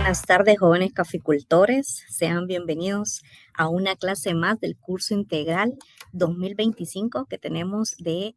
Buenas tardes, jóvenes caficultores. Sean bienvenidos a una clase más del curso integral 2025 que tenemos de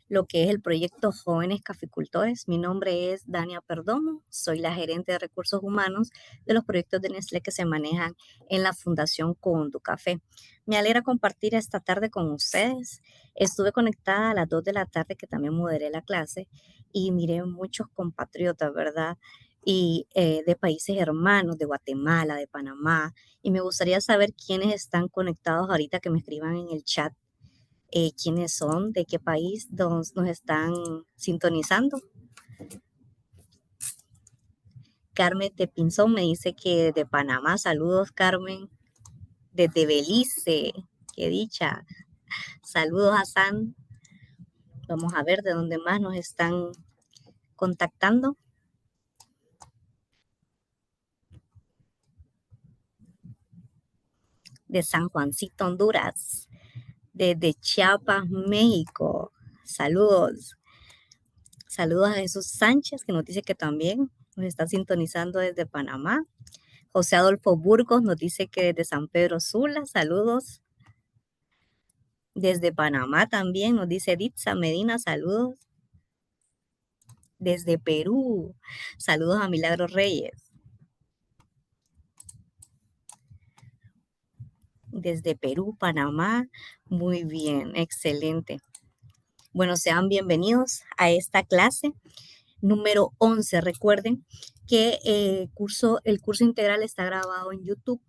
lo que es el proyecto Jóvenes Caficultores. Mi nombre es Dania Perdomo, soy la gerente de recursos humanos de los proyectos de Nestlé que se manejan en la Fundación Conducafé. Me alegra compartir esta tarde con ustedes. Estuve conectada a las 2 de la tarde que también moderé la clase y miré muchos compatriotas, ¿verdad? Y de países hermanos, de Guatemala, de Panamá. Y me gustaría saber quiénes están conectados ahorita, que me escriban en el chat quiénes son, de qué país nos están sintonizando. Carmen de Pinzón me dice que de Panamá, saludos Carmen, desde Belice, qué dicha, saludos a San. Vamos a ver de dónde más nos están contactando. De San Juancito, Honduras, desde Chiapas, México. Saludos. Saludos a Jesús Sánchez, que nos dice que también nos está sintonizando desde Panamá. José Adolfo Burgos nos dice que desde San Pedro Sula. Saludos. Desde Panamá también nos dice Ditza Medina. Saludos. Desde Perú. Saludos a Milagros Reyes. Desde Perú, Panamá. Muy bien, excelente. Bueno, sean bienvenidos a esta clase número 11. Recuerden que el curso integral está grabado en YouTube,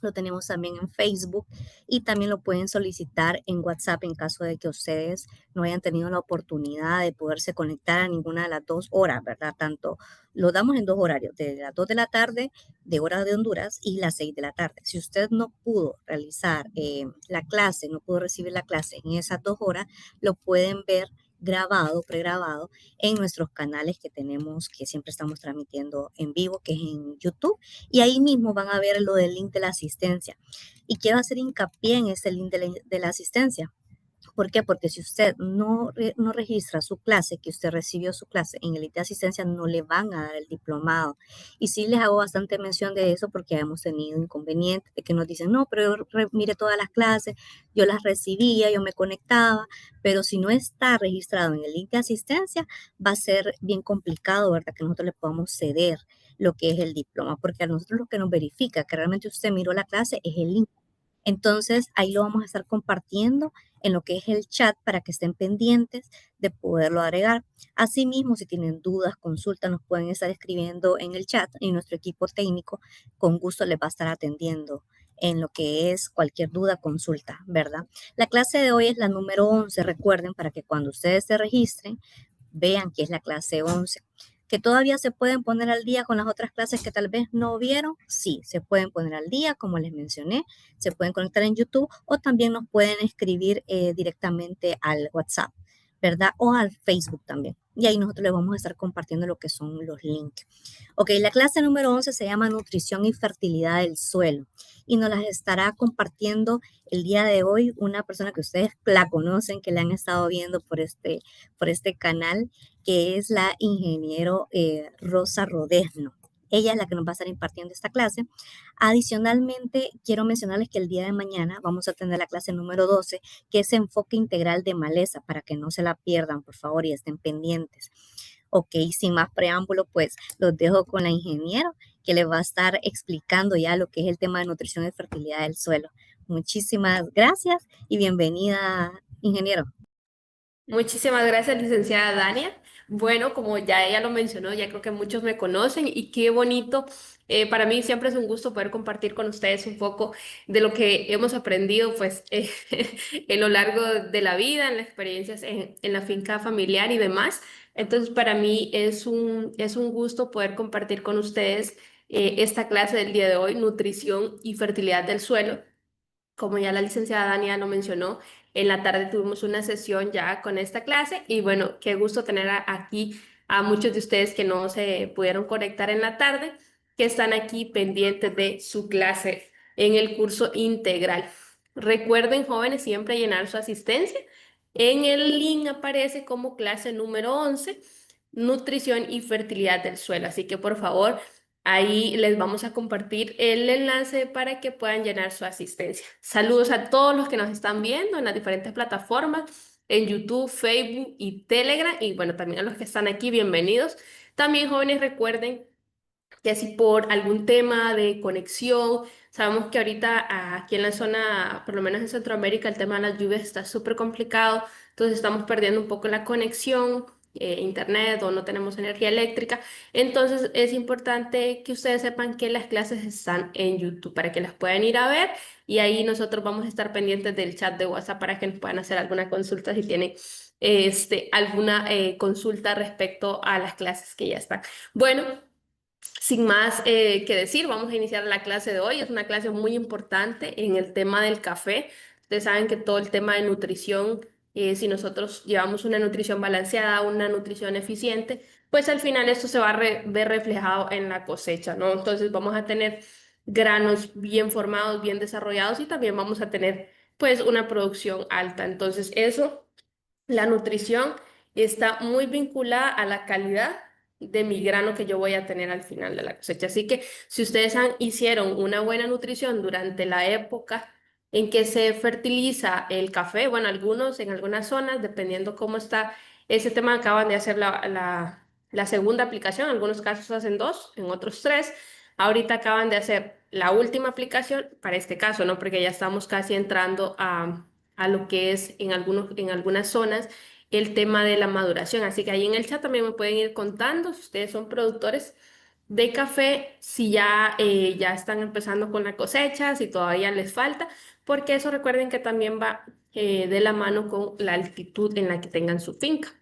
lo tenemos también en Facebook y también lo pueden solicitar en WhatsApp en caso de que ustedes no hayan tenido la oportunidad de poderse conectar a ninguna de las 2 horas, ¿verdad? Tanto lo damos en 2 horarios, de las 2 de la tarde de hora de Honduras y las 6 de la tarde. Si usted no pudo realizar la clase, no pudo recibir la clase en esas 2 horas, lo pueden ver grabado, pregrabado en nuestros canales que tenemos, que siempre estamos transmitiendo en vivo, que es en YouTube, y ahí mismo van a ver lo del link de la asistencia. Y quiero hacer hincapié en ese link de la asistencia. ¿Por qué? Porque si usted no registra su clase, que usted recibió su clase en el link de asistencia, no le van a dar el diplomado. Y sí les hago bastante mención de eso porque hemos tenido inconvenientes de que nos dicen, no, pero yo mire todas las clases, yo las recibía, yo me conectaba, pero si no está registrado en el link de asistencia, va a ser bien complicado, ¿verdad? Que nosotros le podamos ceder lo que es el diploma, porque a nosotros lo que nos verifica que realmente usted miró la clase es el link. Entonces, ahí lo vamos a estar compartiendo en lo que es el chat para que estén pendientes de poderlo agregar. Asimismo, si tienen dudas, consultas, nos pueden estar escribiendo en el chat y nuestro equipo técnico con gusto les va a estar atendiendo en lo que es cualquier duda, consulta, ¿verdad? La clase de hoy es la número 11, recuerden, para que cuando ustedes se registren, vean que es la clase 11. ¿Que todavía se pueden poner al día con las otras clases que tal vez no vieron? Sí, se pueden poner al día, como les mencioné, se pueden conectar en YouTube o también nos pueden escribir directamente al WhatsApp, ¿verdad? O al Facebook también. Y ahí nosotros les vamos a estar compartiendo lo que son los links. Ok, la clase número 11 se llama Nutrición y Fertilidad del Suelo y nos las estará compartiendo el día de hoy una persona que ustedes la conocen, que la han estado viendo por este canal, que es la ingeniero Rosa Rodesno. Ella es la que nos va a estar impartiendo esta clase. Adicionalmente, quiero mencionarles que el día de mañana vamos a tener la clase número 12, que es enfoque integral de maleza, para que no se la pierdan, por favor, y estén pendientes. Ok, sin más preámbulo, pues los dejo con la ingeniero, que les va a estar explicando ya lo que es el tema de nutrición y fertilidad del suelo. Muchísimas gracias y bienvenida, ingeniero. Muchísimas gracias, licenciada Dania. Bueno, como ya ella lo mencionó, ya creo que muchos me conocen y qué bonito. Para mí siempre es un gusto poder compartir con ustedes un poco de lo que hemos aprendido pues en lo largo de la vida, en las experiencias en la finca familiar y demás. Entonces, para mí es un gusto poder compartir con ustedes esta clase del día de hoy, nutrición y fertilidad del suelo. Como ya la licenciada Dania lo mencionó, en la tarde tuvimos una sesión ya con esta clase y bueno, qué gusto tener aquí a muchos de ustedes que no se pudieron conectar en la tarde, que están aquí pendientes de su clase en el curso integral. Recuerden, jóvenes, siempre llenar su asistencia. En el link aparece como clase número 11, nutrición y fertilidad del suelo. Así que por favor, Ahí les vamos a compartir el enlace para que puedan llenar su asistencia. Saludos a todos los que nos están viendo en las diferentes plataformas, en YouTube, Facebook y Telegram. Y bueno, también a los que están aquí, bienvenidos. También jóvenes, recuerden que si por algún tema de conexión, sabemos que ahorita aquí en la zona, por lo menos en Centroamérica, el tema de las lluvias está súper complicado, entonces estamos perdiendo un poco la conexión, internet o no tenemos energía eléctrica, entonces es importante que ustedes sepan que las clases están en YouTube para que las puedan ir a ver y ahí nosotros vamos a estar pendientes del chat de WhatsApp para que nos puedan hacer alguna consulta si tienen alguna consulta respecto a las clases que ya están. Bueno. Sin más que decir, vamos a iniciar la clase de hoy. Es una clase muy importante en el tema del café. Ustedes saben que todo el tema de nutrición, si nosotros llevamos una nutrición balanceada, una nutrición eficiente, pues al final esto se va a ver reflejado en la cosecha, ¿no? Entonces vamos a tener granos bien formados, bien desarrollados y también vamos a tener pues una producción alta. Entonces eso la nutrición está muy vinculada a la calidad de mi grano que yo voy a tener al final de la cosecha. Así que si ustedes hicieron una buena nutrición durante la época en que se fertiliza el café, bueno, algunos en algunas zonas, dependiendo cómo está ese tema, acaban de hacer la segunda aplicación, en algunos casos hacen dos, en otros tres. Ahorita acaban de hacer la última aplicación para este caso, ¿no? Porque ya estamos casi entrando a lo que es en algunas zonas el tema de la maduración. Así que ahí en el chat también me pueden ir contando si ustedes son productores de café, si ya están empezando con la cosecha, si todavía les falta, porque eso recuerden que también va de la mano con la altitud en la que tengan su finca.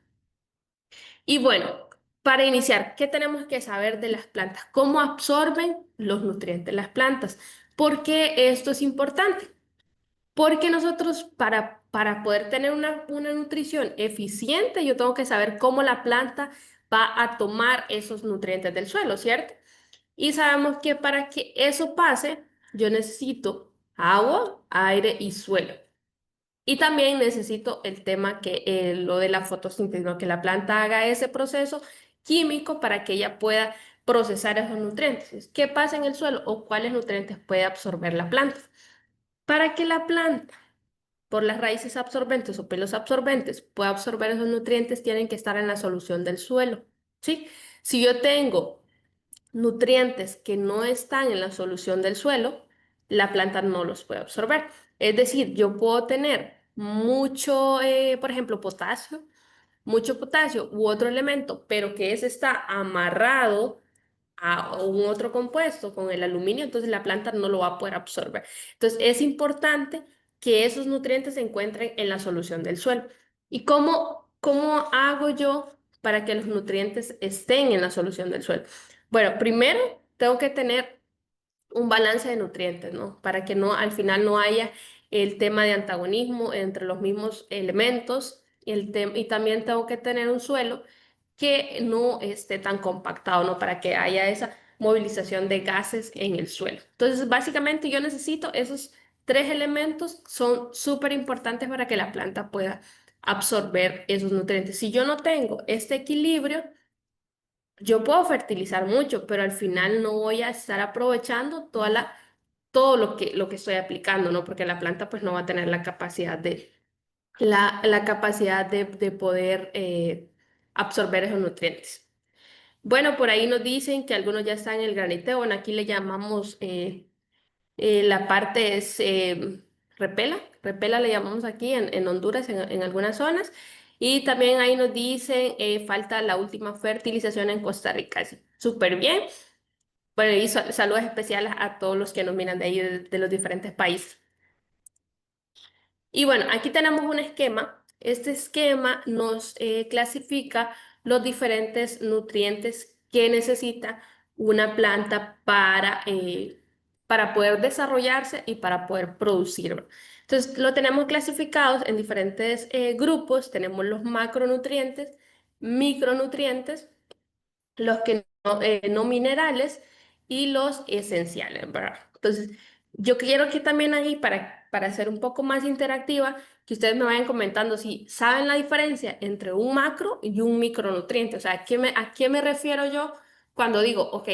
Y bueno, para iniciar, ¿qué tenemos que saber de las plantas? ¿Cómo absorben los nutrientes las plantas? ¿Por qué esto es importante? Porque nosotros para poder tener una nutrición eficiente, yo tengo que saber cómo la planta va a tomar esos nutrientes del suelo, ¿cierto? Y sabemos que para que eso pase, yo necesito agua, aire y suelo. Y también necesito el tema que lo de la fotosíntesis, ¿no? Que la planta haga ese proceso químico para que ella pueda procesar esos nutrientes. ¿Qué pasa en el suelo o cuáles nutrientes puede absorber la planta? Para que la planta por las raíces absorbentes o pelos absorbentes pueda absorber esos nutrientes, tienen que estar en la solución del suelo, ¿sí? Si yo tengo nutrientes que no están en la solución del suelo, la planta no los puede absorber. Es decir, yo puedo tener mucho, por ejemplo, mucho potasio u otro elemento, pero que ese está amarrado a un otro compuesto con el aluminio, entonces la planta no lo va a poder absorber. Entonces es importante que esos nutrientes se encuentren en la solución del suelo. ¿Y cómo hago yo para que los nutrientes estén en la solución del suelo? Bueno, primero tengo que tener un balance de nutrientes, ¿no? Para que no al final no haya el tema de antagonismo entre los mismos elementos y también tengo que tener un suelo que no esté tan compactado, ¿no? Para que haya esa movilización de gases en el suelo. Entonces, básicamente yo necesito esos tres elementos, son súper importantes para que la planta pueda absorber esos nutrientes. Si yo no tengo este equilibrio, yo puedo fertilizar mucho, pero al final no voy a estar aprovechando todo lo que estoy aplicando, ¿no? Porque la planta pues no va a tener la capacidad la capacidad de poder absorber esos nutrientes. Bueno, por ahí nos dicen que algunos ya están en el graniteo. Bueno, aquí le llamamos, la parte es repela le llamamos aquí en Honduras, en algunas zonas. Y también ahí nos dicen, falta la última fertilización en Costa Rica. Sí, súper bien. Bueno, y saludos especiales a todos los que nos miran de ahí, de los diferentes países. Y bueno, aquí tenemos un esquema. Este esquema nos clasifica los diferentes nutrientes que necesita una planta para poder desarrollarse y para poder producir. Entonces, lo tenemos clasificados en diferentes grupos. Tenemos los macronutrientes, micronutrientes, los que no minerales y los esenciales, ¿verdad? Entonces, yo quiero que también ahí, para ser un poco más interactiva, que ustedes me vayan comentando si saben la diferencia entre un macro y un micronutriente. O sea, ¿a qué me refiero yo cuando digo, ok,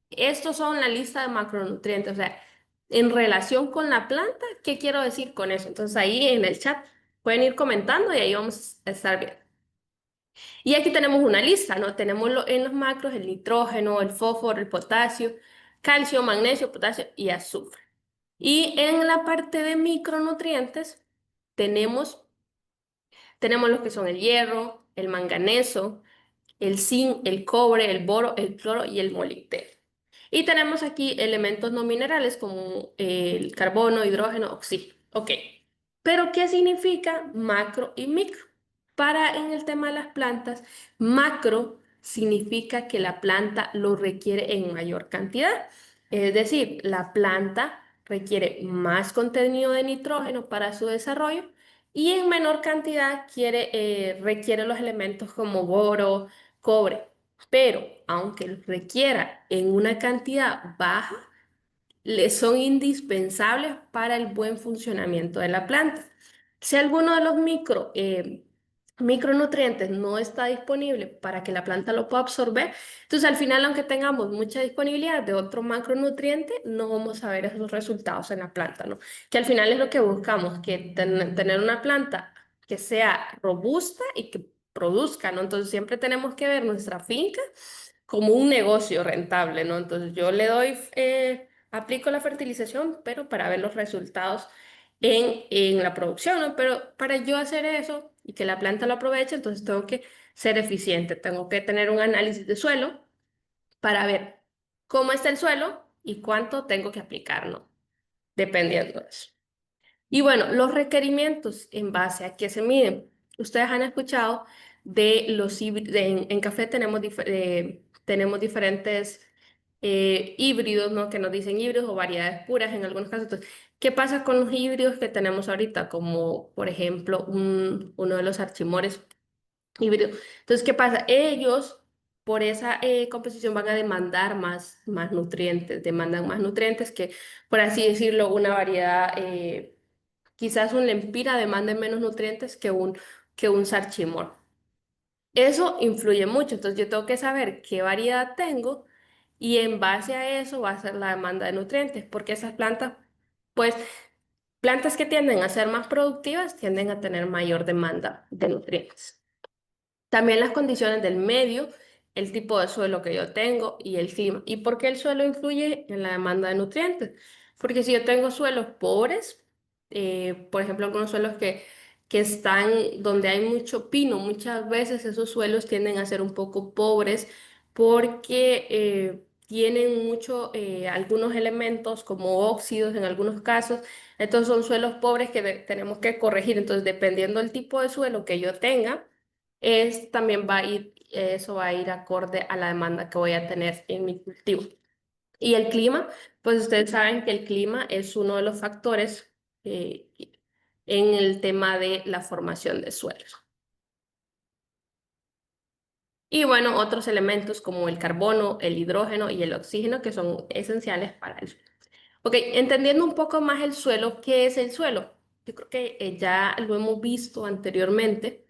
Estos son la lista de macronutrientes, o sea, en relación con la planta, ¿qué quiero decir con eso? Entonces ahí en el chat pueden ir comentando y ahí vamos a estar bien. Y aquí tenemos una lista, ¿no? Tenemos en los macros el nitrógeno, el fósforo, el potasio, calcio, magnesio, potasio y azufre. Y en la parte de micronutrientes tenemos, tenemos los que son el hierro, el manganeso, el zinc, el cobre, el boro, el cloro y el molibdeno. Y tenemos aquí elementos no minerales como el carbono, hidrógeno, oxígeno. Ok. Pero ¿qué significa macro y micro? Para en el tema de las plantas, macro significa que la planta lo requiere en mayor cantidad. Es decir, la planta requiere más contenido de nitrógeno para su desarrollo y en menor cantidad requiere los elementos como boro, cobre. Pero aunque requiera en una cantidad baja, le son indispensables para el buen funcionamiento de la planta. Si alguno de los micronutrientes no está disponible para que la planta lo pueda absorber, entonces al final, aunque tengamos mucha disponibilidad de otro macronutriente, no vamos a ver esos resultados en la planta, ¿no? Que al final es lo que buscamos, que tener una planta que sea robusta y que produzca, ¿no? Entonces siempre tenemos que ver nuestra finca como un negocio rentable, ¿no? Entonces yo le doy, aplico la fertilización, pero para ver los resultados en la producción, ¿no? Pero para yo hacer eso y que la planta lo aproveche, entonces tengo que ser eficiente, tengo que tener un análisis de suelo para ver cómo está el suelo y cuánto tengo que aplicar, ¿no? Dependiendo de eso. Y bueno, los requerimientos en base a qué se miden. Ustedes han escuchado de los híbridos, en café tenemos diferentes híbridos, ¿no? Que nos dicen híbridos o variedades puras en algunos casos. Entonces, ¿qué pasa con los híbridos que tenemos ahorita? Como por ejemplo uno de los archimores híbridos. Entonces, ¿qué pasa? Ellos por esa composición van a demandar más nutrientes, demandan más nutrientes que, por así decirlo, una variedad. Quizás un lempira demande menos nutrientes que un sarchimor. Eso influye mucho, entonces yo tengo que saber qué variedad tengo y en base a eso va a ser la demanda de nutrientes, porque esas plantas, pues plantas que tienden a ser más productivas tienden a tener mayor demanda de nutrientes. También las condiciones del medio, el tipo de suelo que yo tengo y el clima. ¿Y por qué el suelo influye en la demanda de nutrientes? Porque si yo tengo suelos pobres, por ejemplo, algunos suelos que están donde hay mucho pino, muchas veces esos suelos tienden a ser un poco pobres porque tienen algunos elementos como óxidos en algunos casos. Entonces son suelos pobres que tenemos que corregir. Entonces, dependiendo del tipo de suelo que yo tenga, también eso va a ir acorde a la demanda que voy a tener en mi cultivo. Y el clima, pues ustedes saben que el clima es uno de los factores eh, en el tema de la formación de suelos. Y bueno, otros elementos como el carbono, el hidrógeno y el oxígeno que son esenciales para el suelo. Ok, entendiendo un poco más el suelo, ¿qué es el suelo? Yo creo que ya lo hemos visto anteriormente.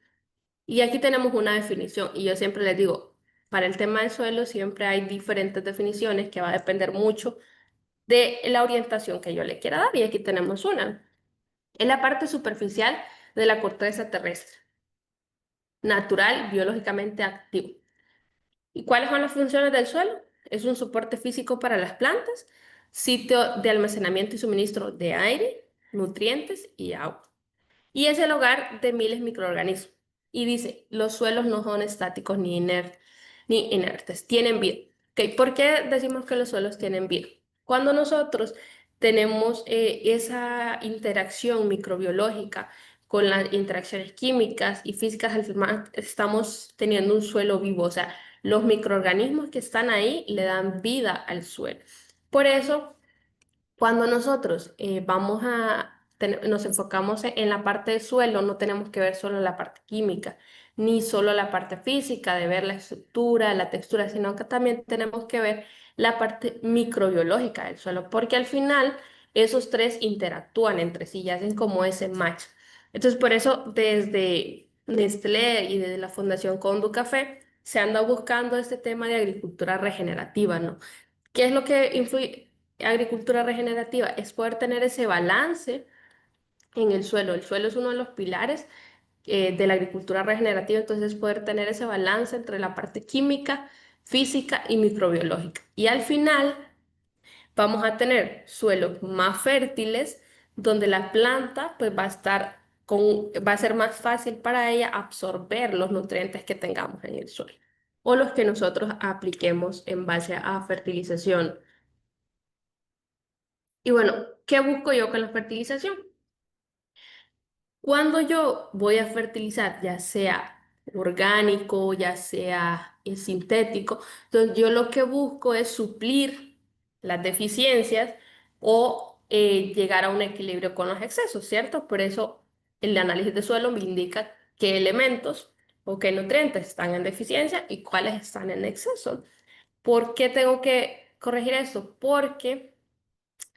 Y aquí tenemos una definición y yo siempre les digo, para el tema del suelo siempre hay diferentes definiciones que va a depender mucho de la orientación que yo le quiera dar y aquí tenemos una. Es la parte superficial de la corteza terrestre, natural, biológicamente activo. ¿Y cuáles son las funciones del suelo? Es un soporte físico para las plantas, sitio de almacenamiento y suministro de aire, nutrientes y agua. Y es el hogar de miles de microorganismos. Y dice, los suelos no son estáticos ni inertes, tienen vida. ¿Ok? ¿Por qué decimos que los suelos tienen vida? Cuando nosotros tenemos esa interacción microbiológica con las interacciones químicas y físicas, al final estamos teniendo un suelo vivo, o sea, los microorganismos que están ahí le dan vida al suelo. Por eso cuando nosotros nos enfocamos en la parte del suelo, no tenemos que ver solo la parte química, ni solo la parte física de ver la estructura, la textura, sino que también tenemos que ver la parte microbiológica del suelo, porque al final esos tres interactúan entre sí y hacen como ese match. Entonces, por eso desde Nestlé y desde la Fundación Condu Café se anda buscando este tema de agricultura regenerativa, ¿no? ¿Qué es lo que influye agricultura regenerativa? Es poder tener ese balance en el suelo. El suelo es uno de los pilares de la agricultura regenerativa, entonces poder tener ese balance entre la parte química, física y microbiológica. Y al final vamos a tener suelos más fértiles donde la planta pues va a ser más fácil para ella absorber los nutrientes que tengamos en el suelo o los que nosotros apliquemos en base a fertilización. Y bueno, ¿qué busco yo con la fertilización? Cuando yo voy a fertilizar, ya sea orgánico, ya sea sintético, entonces yo lo que busco es suplir las deficiencias o llegar a un equilibrio con los excesos, ¿cierto? Por eso el análisis de suelo me indica qué elementos o qué nutrientes están en deficiencia y cuáles están en exceso. ¿Por qué tengo que corregir esto? Porque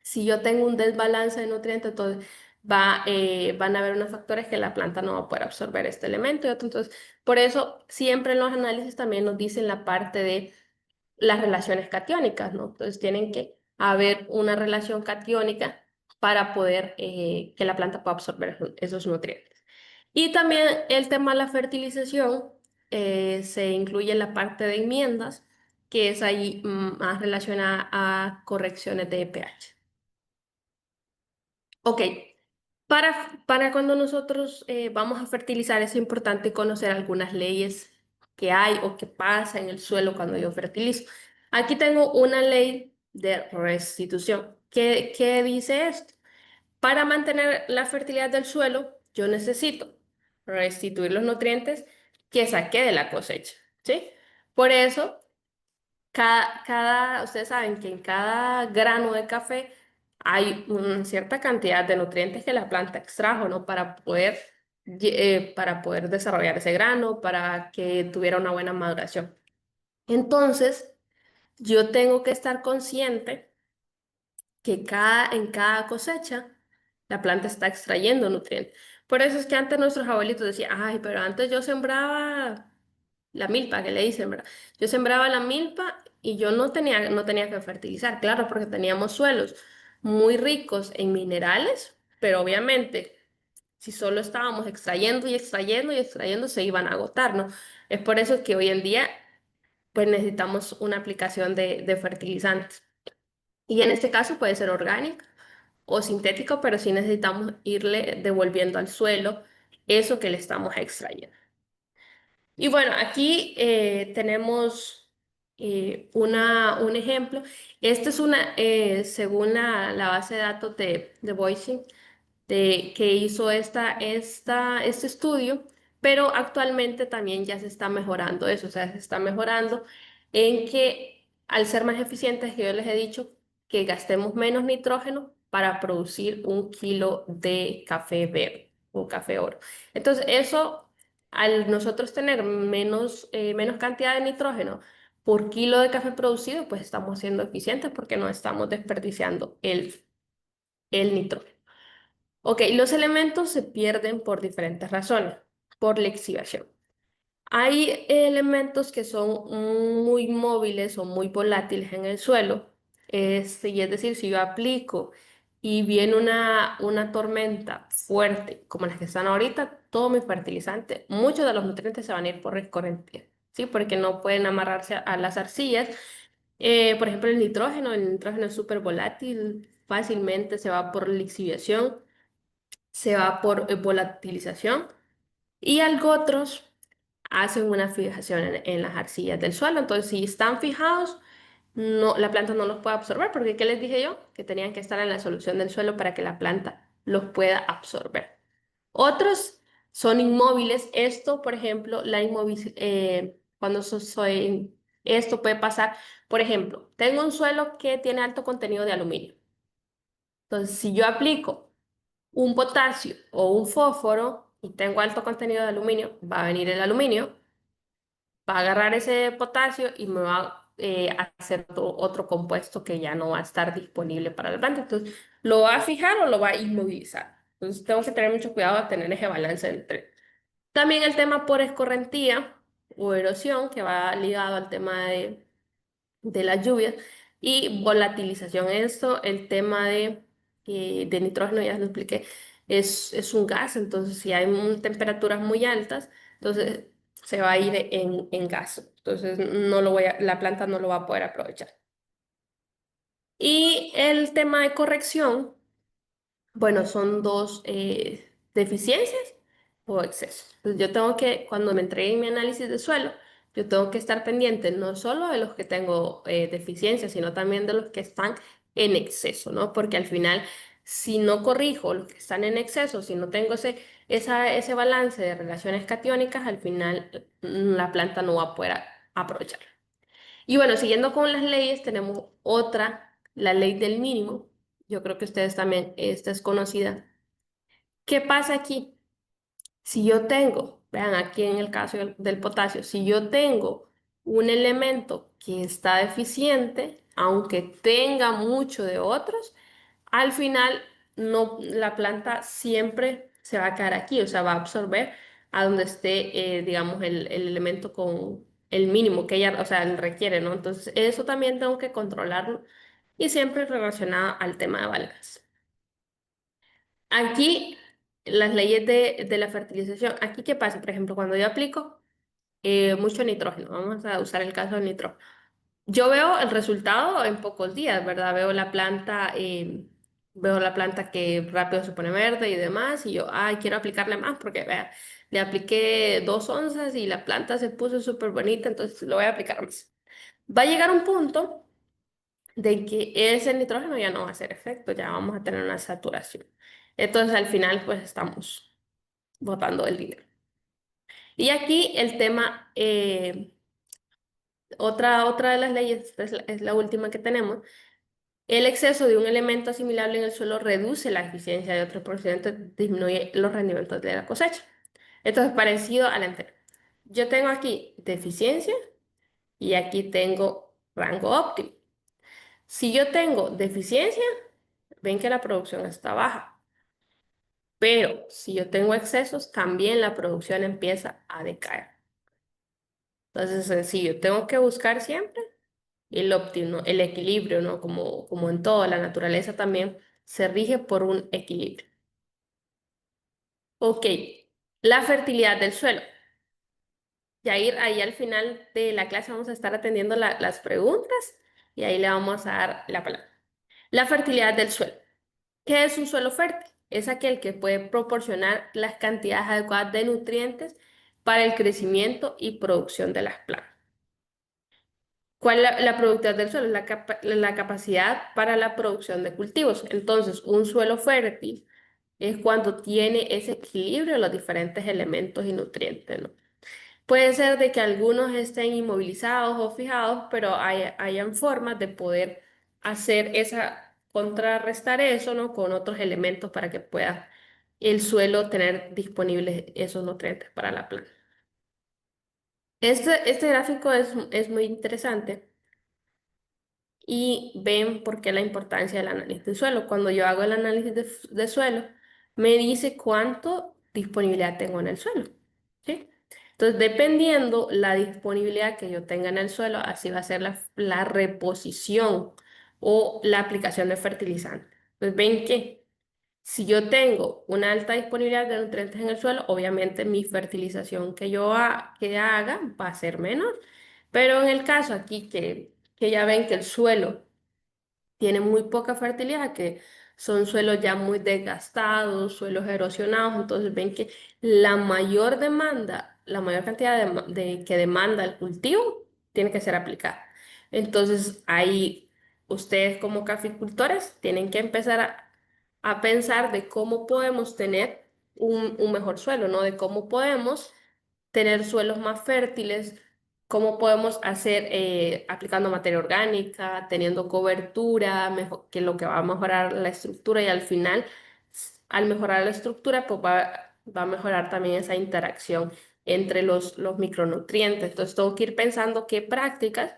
si yo tengo un desbalance de nutrientes, entonces van a haber unos factores que la planta no va a poder absorber este elemento y otro. Entonces, por eso siempre en los análisis también nos dicen la parte de las relaciones catiónicas, ¿no? Entonces, tienen que haber una relación catiónica para poder que la planta pueda absorber esos nutrientes. Y también el tema de la fertilización se incluye en la parte de enmiendas, que es ahí más relacionada a correcciones de pH. Ok, para cuando nosotros vamos a fertilizar es importante conocer algunas leyes que hay o que pasa en el suelo cuando yo fertilizo. Aquí tengo una ley de restitución. ¿Qué dice esto? Para mantener la fertilidad del suelo, yo necesito restituir los nutrientes que saqué de la cosecha, ¿sí? Por eso ustedes saben que en cada grano de café hay una cierta cantidad de nutrientes que la planta extrajo, ¿no? Para poder desarrollar ese grano, para que tuviera una buena maduración. Entonces, yo tengo que estar consciente que en cada cosecha la planta está extrayendo nutrientes. Por eso es que antes nuestros abuelitos decían, ay, pero antes yo sembraba la milpa, que le dicen, ¿verdad? Yo sembraba la milpa y yo no tenía que fertilizar, claro, porque teníamos suelos muy ricos en minerales, pero obviamente si solo estábamos extrayendo y extrayendo y extrayendo, se iban a agotar, ¿no? Es por eso que hoy en día, pues necesitamos una aplicación de fertilizantes. Y en este caso puede ser orgánica o sintético, pero sí necesitamos irle devolviendo al suelo eso que le estamos extrayendo. Y bueno, aquí tenemos un ejemplo. Este es según la base de datos de Boise, que hizo este estudio, pero actualmente también ya se está mejorando eso, o sea, se está mejorando en que al ser más eficientes, que yo les he dicho, que gastemos menos nitrógeno para producir 1 kilo de café verde o café oro. Entonces, eso, al nosotros tener menos cantidad de nitrógeno por kilo de café producido, pues estamos siendo eficientes porque no estamos desperdiciando el nitrógeno. Ok, los elementos se pierden por diferentes razones, por lixiviación. Hay elementos que son muy móviles o muy volátiles en el suelo, y es decir, si yo aplico y viene una tormenta fuerte, como las que están ahorita, todo mi fertilizante, muchos de los nutrientes se van a ir por escorrentía, ¿sí? Porque no pueden amarrarse a las arcillas. Por ejemplo, el nitrógeno es súper volátil, fácilmente se va por lixiviación, se va por volatilización y algo otros hacen una fijación en las arcillas del suelo. Entonces, si están fijados, no, la planta no los puede absorber, porque ¿qué les dije yo? Que tenían que estar en la solución del suelo para que la planta los pueda absorber. Otros son inmóviles. Esto, por ejemplo, cuando soy, esto puede pasar. Por ejemplo, tengo un suelo que tiene alto contenido de aluminio. Entonces, si yo aplico un potasio o un fósforo y tengo alto contenido de aluminio, va a venir el aluminio, va a agarrar ese potasio y me va a hacer otro compuesto que ya no va a estar disponible para la planta. Entonces, ¿lo va a fijar o lo va a inmovilizar? Entonces, tengo que tener mucho cuidado de tener ese balance entre. También el tema por escorrentía o erosión, que va ligado al tema de las lluvias. Y volatilización, esto, el tema de nitrógeno, ya lo expliqué, es un gas, entonces si hay temperaturas muy altas, entonces se va a ir en gas, entonces la planta no lo va a poder aprovechar. Y el tema de corrección, bueno, son dos deficiencias o excesos. Entonces, yo tengo que, cuando me entreguen mi análisis de suelo, yo tengo que estar pendiente no solo de los que tengo deficiencias, sino también de los que están en exceso, ¿no? Porque al final, si no corrijo los que están en exceso, si no tengo ese balance de relaciones catiónicas, al final la planta no va a poder aprovechar. Y bueno, siguiendo con las leyes, tenemos otra, la ley del mínimo. Yo creo que ustedes también, esta es conocida. ¿Qué pasa aquí? Si yo tengo, vean aquí en el caso del potasio, si yo tengo un elemento que está deficiente, aunque tenga mucho de otros, al final no, la planta siempre se va a quedar aquí, o sea, va a absorber a donde esté, digamos, el elemento con el mínimo que ella, o sea, requiere, ¿no? Entonces, eso también tengo que controlarlo y siempre relacionado al tema de balance. Aquí, las leyes de la fertilización, aquí, ¿qué pasa? Por ejemplo, cuando yo aplico mucho nitrógeno, vamos a usar el caso del nitrógeno. Yo veo el resultado en pocos días, ¿verdad? Veo la planta que rápido se pone verde y demás, y yo, ay, quiero aplicarle más porque, vea, le apliqué 2 onzas y la planta se puso súper bonita, entonces lo voy a aplicar más. Va a llegar un punto de que ese nitrógeno ya no va a hacer efecto, ya vamos a tener una saturación. Entonces, al final, pues estamos botando el dinero. Y aquí el tema, otra de las leyes, esta es la última que tenemos. El exceso de un elemento asimilable en el suelo reduce la eficiencia de otro, por ciento disminuye los rendimientos de la cosecha. Esto es parecido al anterior. Yo tengo aquí deficiencia y aquí tengo rango óptimo. Si yo tengo deficiencia, ven que la producción está baja. Pero si yo tengo excesos, también la producción empieza a decaer. Entonces es sencillo, tengo que buscar siempre el óptimo, el equilibrio, ¿no? Como en todo, la naturaleza también se rige por un equilibrio. Ok, la fertilidad del suelo. Yair, ahí al final de la clase vamos a estar atendiendo las preguntas y ahí le vamos a dar la palabra. La fertilidad del suelo. ¿Qué es un suelo fértil? Es aquel que puede proporcionar las cantidades adecuadas de nutrientes para el crecimiento y producción de las plantas. ¿Cuál es la productividad del suelo? La capacidad para la producción de cultivos. Entonces, un suelo fértil es cuando tiene ese equilibrio de los diferentes elementos y nutrientes, ¿no? Puede ser de que algunos estén inmovilizados o fijados, pero hayan formas de poder contrarrestar eso, ¿no? Con otros elementos para que pueda el suelo tener disponibles esos nutrientes para la planta. Este gráfico es muy interesante y ven por qué la importancia del análisis de suelo. Cuando yo hago el análisis de suelo, me dice cuánto disponibilidad tengo en el suelo, ¿sí? Entonces, dependiendo la disponibilidad que yo tenga en el suelo, así va a ser la reposición o la aplicación de fertilizante. Entonces, ven que si yo tengo una alta disponibilidad de nutrientes en el suelo, obviamente mi fertilización que haga va a ser menor. Pero en el caso aquí que ya ven que el suelo tiene muy poca fertilidad, que son suelos ya muy desgastados, suelos erosionados, entonces ven que la mayor demanda, la mayor cantidad que demanda el cultivo tiene que ser aplicada. Entonces ahí ustedes como caficultores tienen que empezar a pensar de cómo podemos tener un mejor suelo, ¿no? De cómo podemos tener suelos más fértiles, cómo podemos hacer aplicando materia orgánica, teniendo cobertura, que lo que va a mejorar la estructura y al final, al mejorar la estructura, pues va a mejorar también esa interacción entre los micronutrientes. Entonces, tengo que ir pensando qué prácticas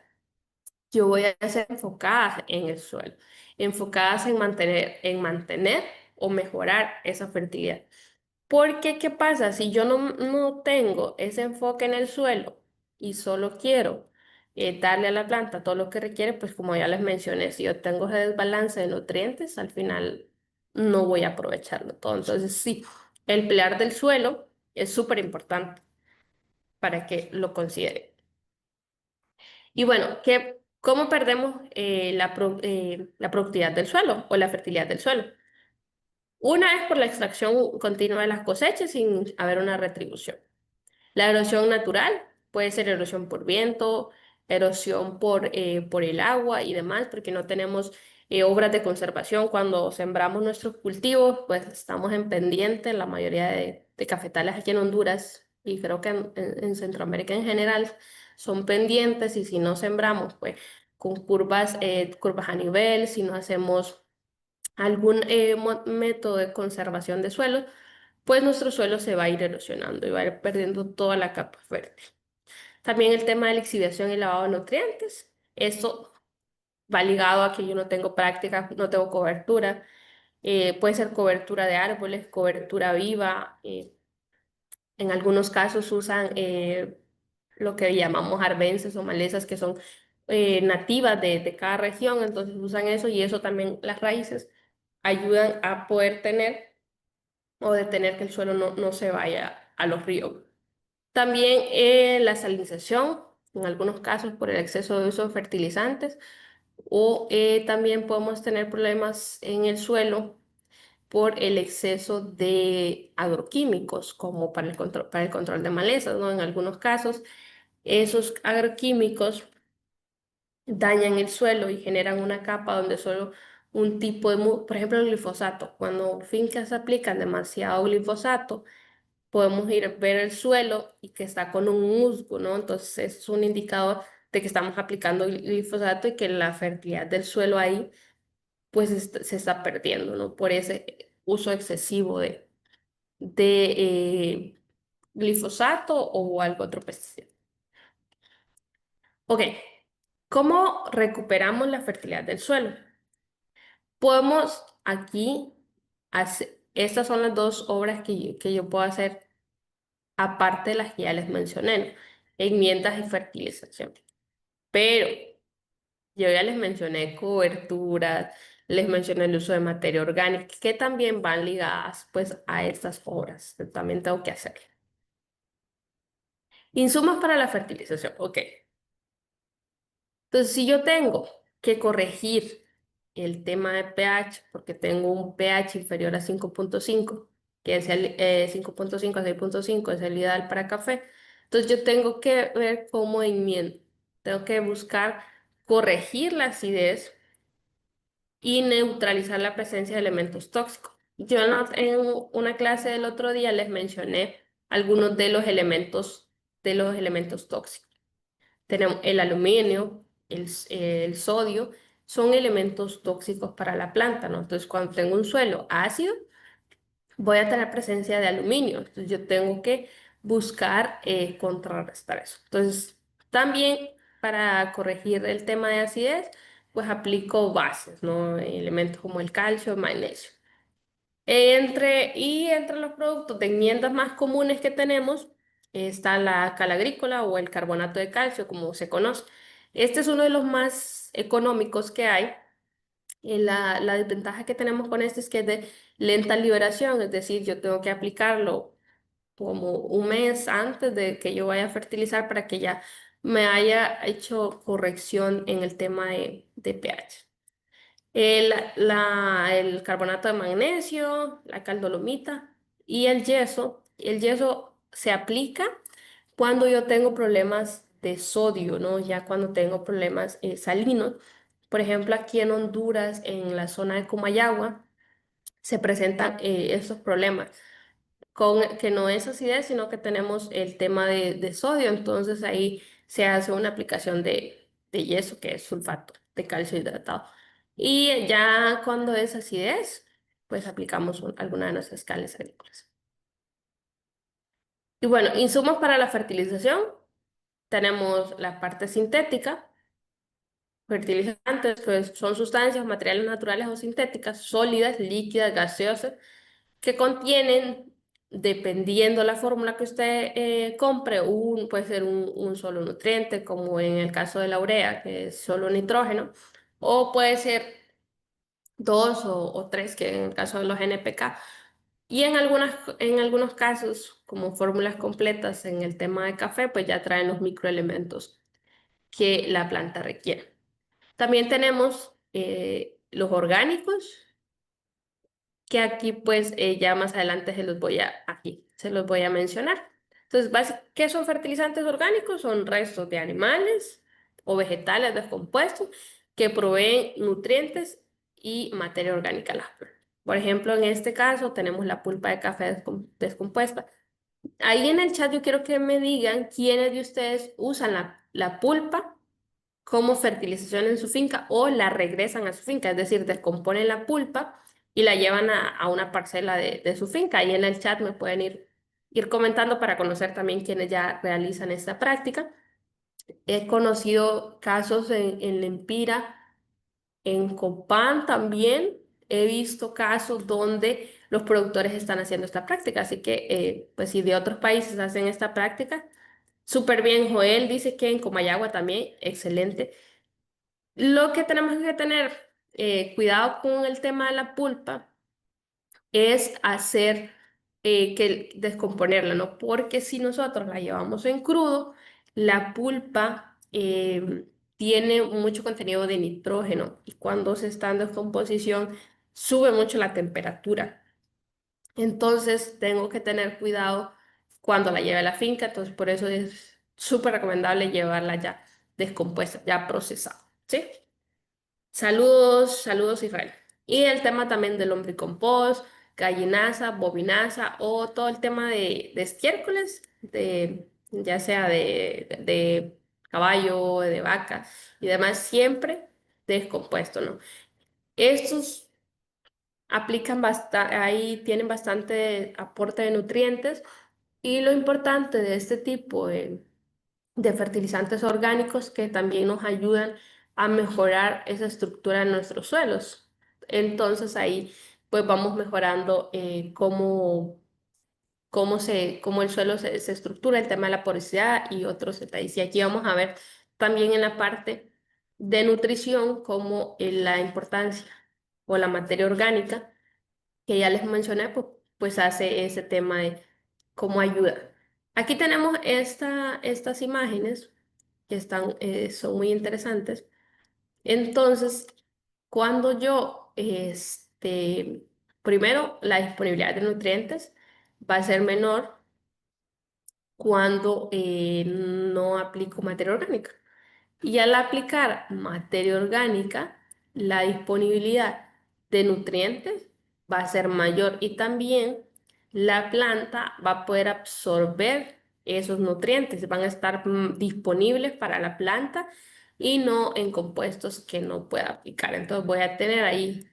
yo voy a hacer enfocadas en el suelo, enfocadas en mantener o mejorar esa fertilidad. Porque, ¿qué pasa? Si yo no tengo ese enfoque en el suelo y solo quiero darle a la planta todo lo que requiere, pues como ya les mencioné, si yo tengo ese desbalance de nutrientes, al final no voy a aprovecharlo todo. Entonces, sí, el pilar del suelo es súper importante para que lo considere. Y bueno, ¿cómo perdemos la productividad del suelo o la fertilidad del suelo? Una es por la extracción continua de las cosechas sin haber una retribución. La erosión natural puede ser erosión por viento, erosión por el agua y demás, porque no tenemos obras de conservación. Cuando sembramos nuestros cultivos, pues estamos en pendiente, la mayoría de cafetales aquí en Honduras y creo que en Centroamérica en general son pendientes y si no sembramos, pues con curvas a nivel, si no hacemos algún método de conservación de suelo, pues nuestro suelo se va a ir erosionando y va a ir perdiendo toda la capa fértil. También el tema de la lixiviación y lavado de nutrientes. Esto va ligado a que yo no tengo práctica, no tengo cobertura. Puede ser cobertura de árboles, cobertura viva. En algunos casos usan lo que llamamos arbences o malezas que son nativas de cada región, entonces usan eso y eso también las raíces ayudan a poder tener o detener que el suelo no se vaya a los ríos. También la salinización, en algunos casos por el exceso de uso de fertilizantes, o también podemos tener problemas en el suelo por el exceso de agroquímicos, como para el control de malezas, ¿no? En algunos casos, esos agroquímicos dañan el suelo y generan una capa donde solo un tipo por ejemplo, el glifosato. Cuando fincas aplican demasiado glifosato, podemos ir a ver el suelo y que está con un musgo, ¿no? Entonces es un indicador de que estamos aplicando glifosato y que la fertilidad del suelo ahí pues se está perdiendo, ¿no? Por ese uso excesivo de glifosato o algo otro pesticida. Ok, ¿cómo recuperamos la fertilidad del suelo? Podemos aquí hacer, estas son las dos obras que yo puedo hacer aparte de las que ya les mencioné, ¿no? Enmiendas y fertilización. Pero yo ya les mencioné coberturas, les mencioné el uso de materia orgánica, que también van ligadas pues a estas obras, que también tengo que hacer. Insumos para la fertilización, ok. Entonces, si yo tengo que corregir el tema de pH, porque tengo un pH inferior a 5.5, que es el 5.5 a 6.5 es el ideal para café, entonces yo tengo que ver cómo enmiendo. Tengo que buscar corregir la acidez y neutralizar la presencia de elementos tóxicos. Yo en una clase del otro día les mencioné algunos de los elementos tóxicos. Tenemos el aluminio, el sodio, son elementos tóxicos para la planta, ¿no? Entonces, cuando tengo un suelo ácido, voy a tener presencia de aluminio. Entonces, yo tengo que buscar contrarrestar eso. Entonces, también para corregir el tema de acidez, pues aplico bases, ¿no? Elementos como el calcio, el magnesio. Entre los productos de enmiendas más comunes que tenemos está la cal agrícola o el carbonato de calcio, como se conoce. Este es uno de los más económicos que hay. La desventaja que tenemos con este es que es de lenta liberación, es decir, yo tengo que aplicarlo como un mes antes de que yo vaya a fertilizar para que ya me haya hecho corrección en el tema de pH. El carbonato de magnesio, la caldolomita y el yeso. El yeso se aplica cuando yo tengo problemas de sodio, ¿no? Ya cuando tengo problemas salinos. Por ejemplo, aquí en Honduras, en la zona de Comayagua, se presentan estos problemas con que no es acidez, sino que tenemos el tema de sodio. Entonces ahí se hace una aplicación de yeso, que es sulfato de calcio hidratado. Y ya cuando es acidez, pues aplicamos alguna de nuestras cales agrícolas. Y bueno, insumos para la fertilización. Tenemos la parte sintética, fertilizantes, que son sustancias, materiales naturales o sintéticas, sólidas, líquidas, gaseosas, que contienen dependiendo la fórmula que usted compre, puede ser un solo nutriente, como en el caso de la urea, que es solo nitrógeno, o puede ser dos o tres, que en el caso de los NPK. Y en algunos casos, como fórmulas completas en el tema de café, pues ya traen los microelementos que la planta requiere. También tenemos los orgánicos, que aquí pues ya más adelante se los voy a mencionar. Entonces, ¿qué son fertilizantes orgánicos? Son restos de animales o vegetales descompuestos que proveen nutrientes y materia orgánica a las plantas. Por ejemplo, en este caso tenemos la pulpa de café descompuesta. Ahí en el chat yo quiero que me digan quiénes de ustedes usan la pulpa como fertilización en su finca o la regresan a su finca, es decir, descomponen la pulpa y la llevan a una parcela de su finca. Ahí en el chat me pueden ir comentando para conocer también quienes ya realizan esta práctica. He conocido casos en Lempira, en Copán también. He visto casos donde los productores están haciendo esta práctica, así que pues si de otros países hacen esta práctica, súper bien. Joel dice que en Comayagua también, excelente. Lo que tenemos que tener cuidado con el tema de la pulpa es hacer que descomponerla, ¿no? Porque si nosotros la llevamos en crudo, la pulpa tiene mucho contenido de nitrógeno y cuando se está en descomposición sube mucho la temperatura. Entonces tengo que tener cuidado cuando la lleve a la finca, entonces por eso es súper recomendable llevarla ya descompuesta, ya procesada, ¿sí? Saludos, saludos Israel. Y el tema también del lombricompost, gallinaza, bovinaza o todo el tema de estiércoles, ya sea de caballo, de vaca y demás, siempre descompuesto, ¿no? Estos aplican bastante, ahí tienen bastante aporte de nutrientes y lo importante de este tipo de fertilizantes orgánicos que también nos ayudan a mejorar esa estructura de nuestros suelos. Entonces ahí pues vamos mejorando cómo el suelo se estructura, el tema de la porosidad y otros detalles. Y aquí vamos a ver también en la parte de nutrición como la importancia o la materia orgánica que ya les mencioné, pues hace ese tema de cómo ayuda. Aquí tenemos estas imágenes que son muy interesantes. Entonces, cuando primero, la disponibilidad de nutrientes va a ser menor cuando no aplico materia orgánica. Y al aplicar materia orgánica, la disponibilidad de nutrientes va a ser mayor y también la planta va a poder absorber esos nutrientes, van a estar disponibles para la planta y no en compuestos que no pueda aplicar. Entonces voy a tener ahí,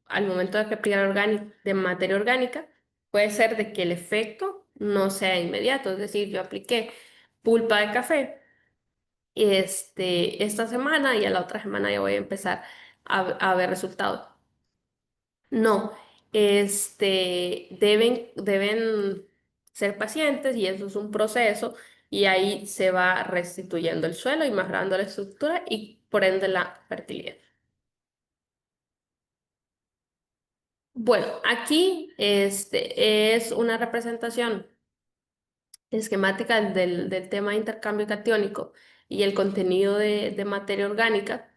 al momento de que aplicar de materia orgánica, puede ser de que el efecto no sea inmediato, es decir, yo apliqué pulpa de café esta semana y a la otra semana ya voy a empezar a ver resultados. No, deben ser pacientes y eso es un proceso y ahí se va restituyendo el suelo y mejorando la estructura y por ende la fertilidad. Bueno, aquí es una representación esquemática del tema de intercambio catiónico y el contenido de materia orgánica.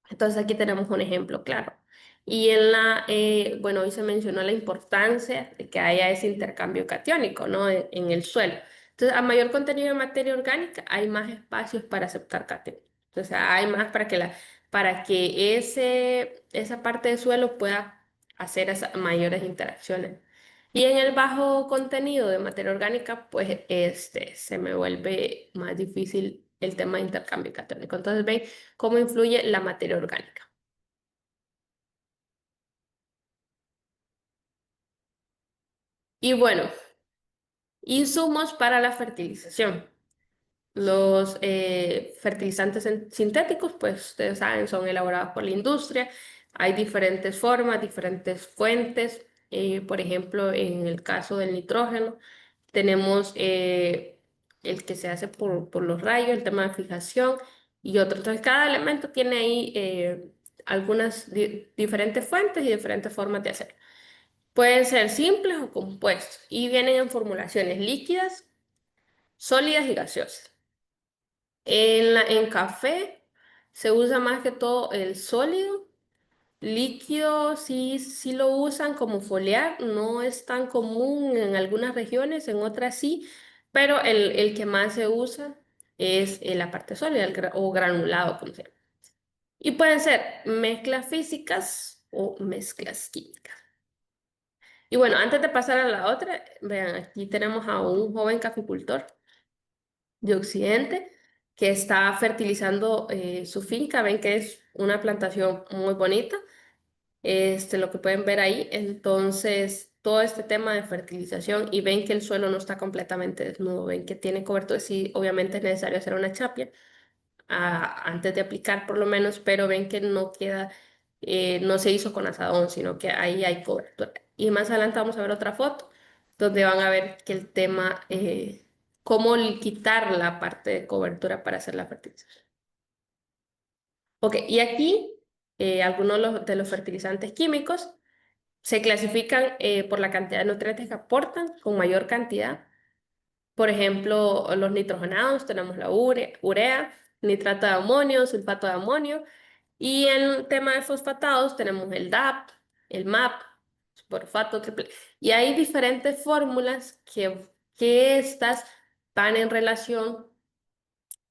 Entonces aquí tenemos un ejemplo claro. Y bueno, hoy se mencionó la importancia de que haya ese intercambio catiónico, ¿no? En el suelo. Entonces, a mayor contenido de materia orgánica, hay más espacios para aceptar cationes. Entonces, hay más para que esa parte del suelo pueda hacer esas mayores interacciones. Y en el bajo contenido de materia orgánica, pues se me vuelve más difícil el tema de intercambio catiónico. Entonces, ven cómo influye la materia orgánica. Y bueno, insumos para la fertilización. Los fertilizantes sintéticos, pues ustedes saben, son elaborados por la industria. Hay diferentes formas, diferentes fuentes. Por ejemplo, en el caso del nitrógeno, tenemos el que se hace por los rayos, el tema de fijación y otro. Entonces, cada elemento tiene ahí algunas diferentes fuentes y diferentes formas de hacer. Pueden ser simples o compuestos y vienen en formulaciones líquidas, sólidas y gaseosas. En café se usa más que todo el sólido. Líquido sí, sí lo usan como foliar, no es tan común en algunas regiones, en otras sí, pero el que más se usa es la parte sólida o granulado, como se llama. Y pueden ser mezclas físicas o mezclas químicas. Y bueno, antes de pasar a la otra, vean, aquí tenemos a un joven caficultor de Occidente que está fertilizando su finca. Ven que es una plantación muy bonita, lo que pueden ver ahí. Entonces, todo este tema de fertilización y ven que el suelo no está completamente desnudo, ven que tiene cobertura. Sí, obviamente es necesario hacer una chapia antes de aplicar por lo menos, pero ven que no queda, no se hizo con asadón, sino que ahí hay cobertura. Y más adelante vamos a ver otra foto donde van a ver que el tema, cómo quitar la parte de cobertura para hacer la fertilización. Ok, y aquí algunos de los fertilizantes químicos se clasifican por la cantidad de nutrientes que aportan con mayor cantidad. Por ejemplo, los nitrogenados, tenemos la urea, nitrato de amonio, sulfato de amonio. Y en el tema de fosfatados tenemos el DAP, el MAP, fosfato triple. Y hay diferentes fórmulas que estas van en relación,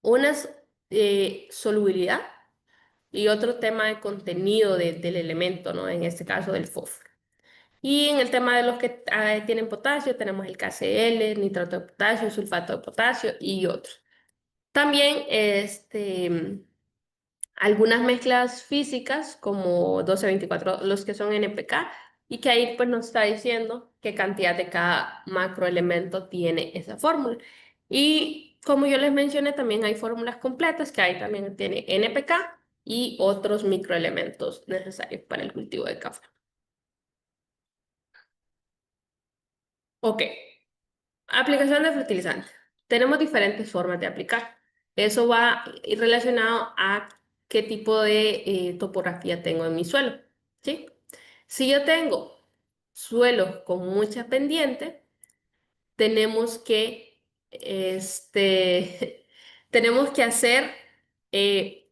unas solubilidad y otro tema de contenido del elemento, ¿no? En este caso del fósforo. Y en el tema de los que tienen potasio, tenemos el KCl, nitrato de potasio, sulfato de potasio y otros. También algunas mezclas físicas como 1224, los que son NPK, y que ahí pues nos está diciendo qué cantidad de cada macroelemento tiene esa fórmula. Y como yo les mencioné, también hay fórmulas completas que ahí también tiene NPK y otros microelementos necesarios para el cultivo de café. Ok. Aplicación de fertilizante. Tenemos diferentes formas de aplicar. Eso va relacionado a qué tipo de topografía tengo en mi suelo, ¿sí? Si yo tengo suelos con mucha pendiente, tenemos que, tenemos que hacer en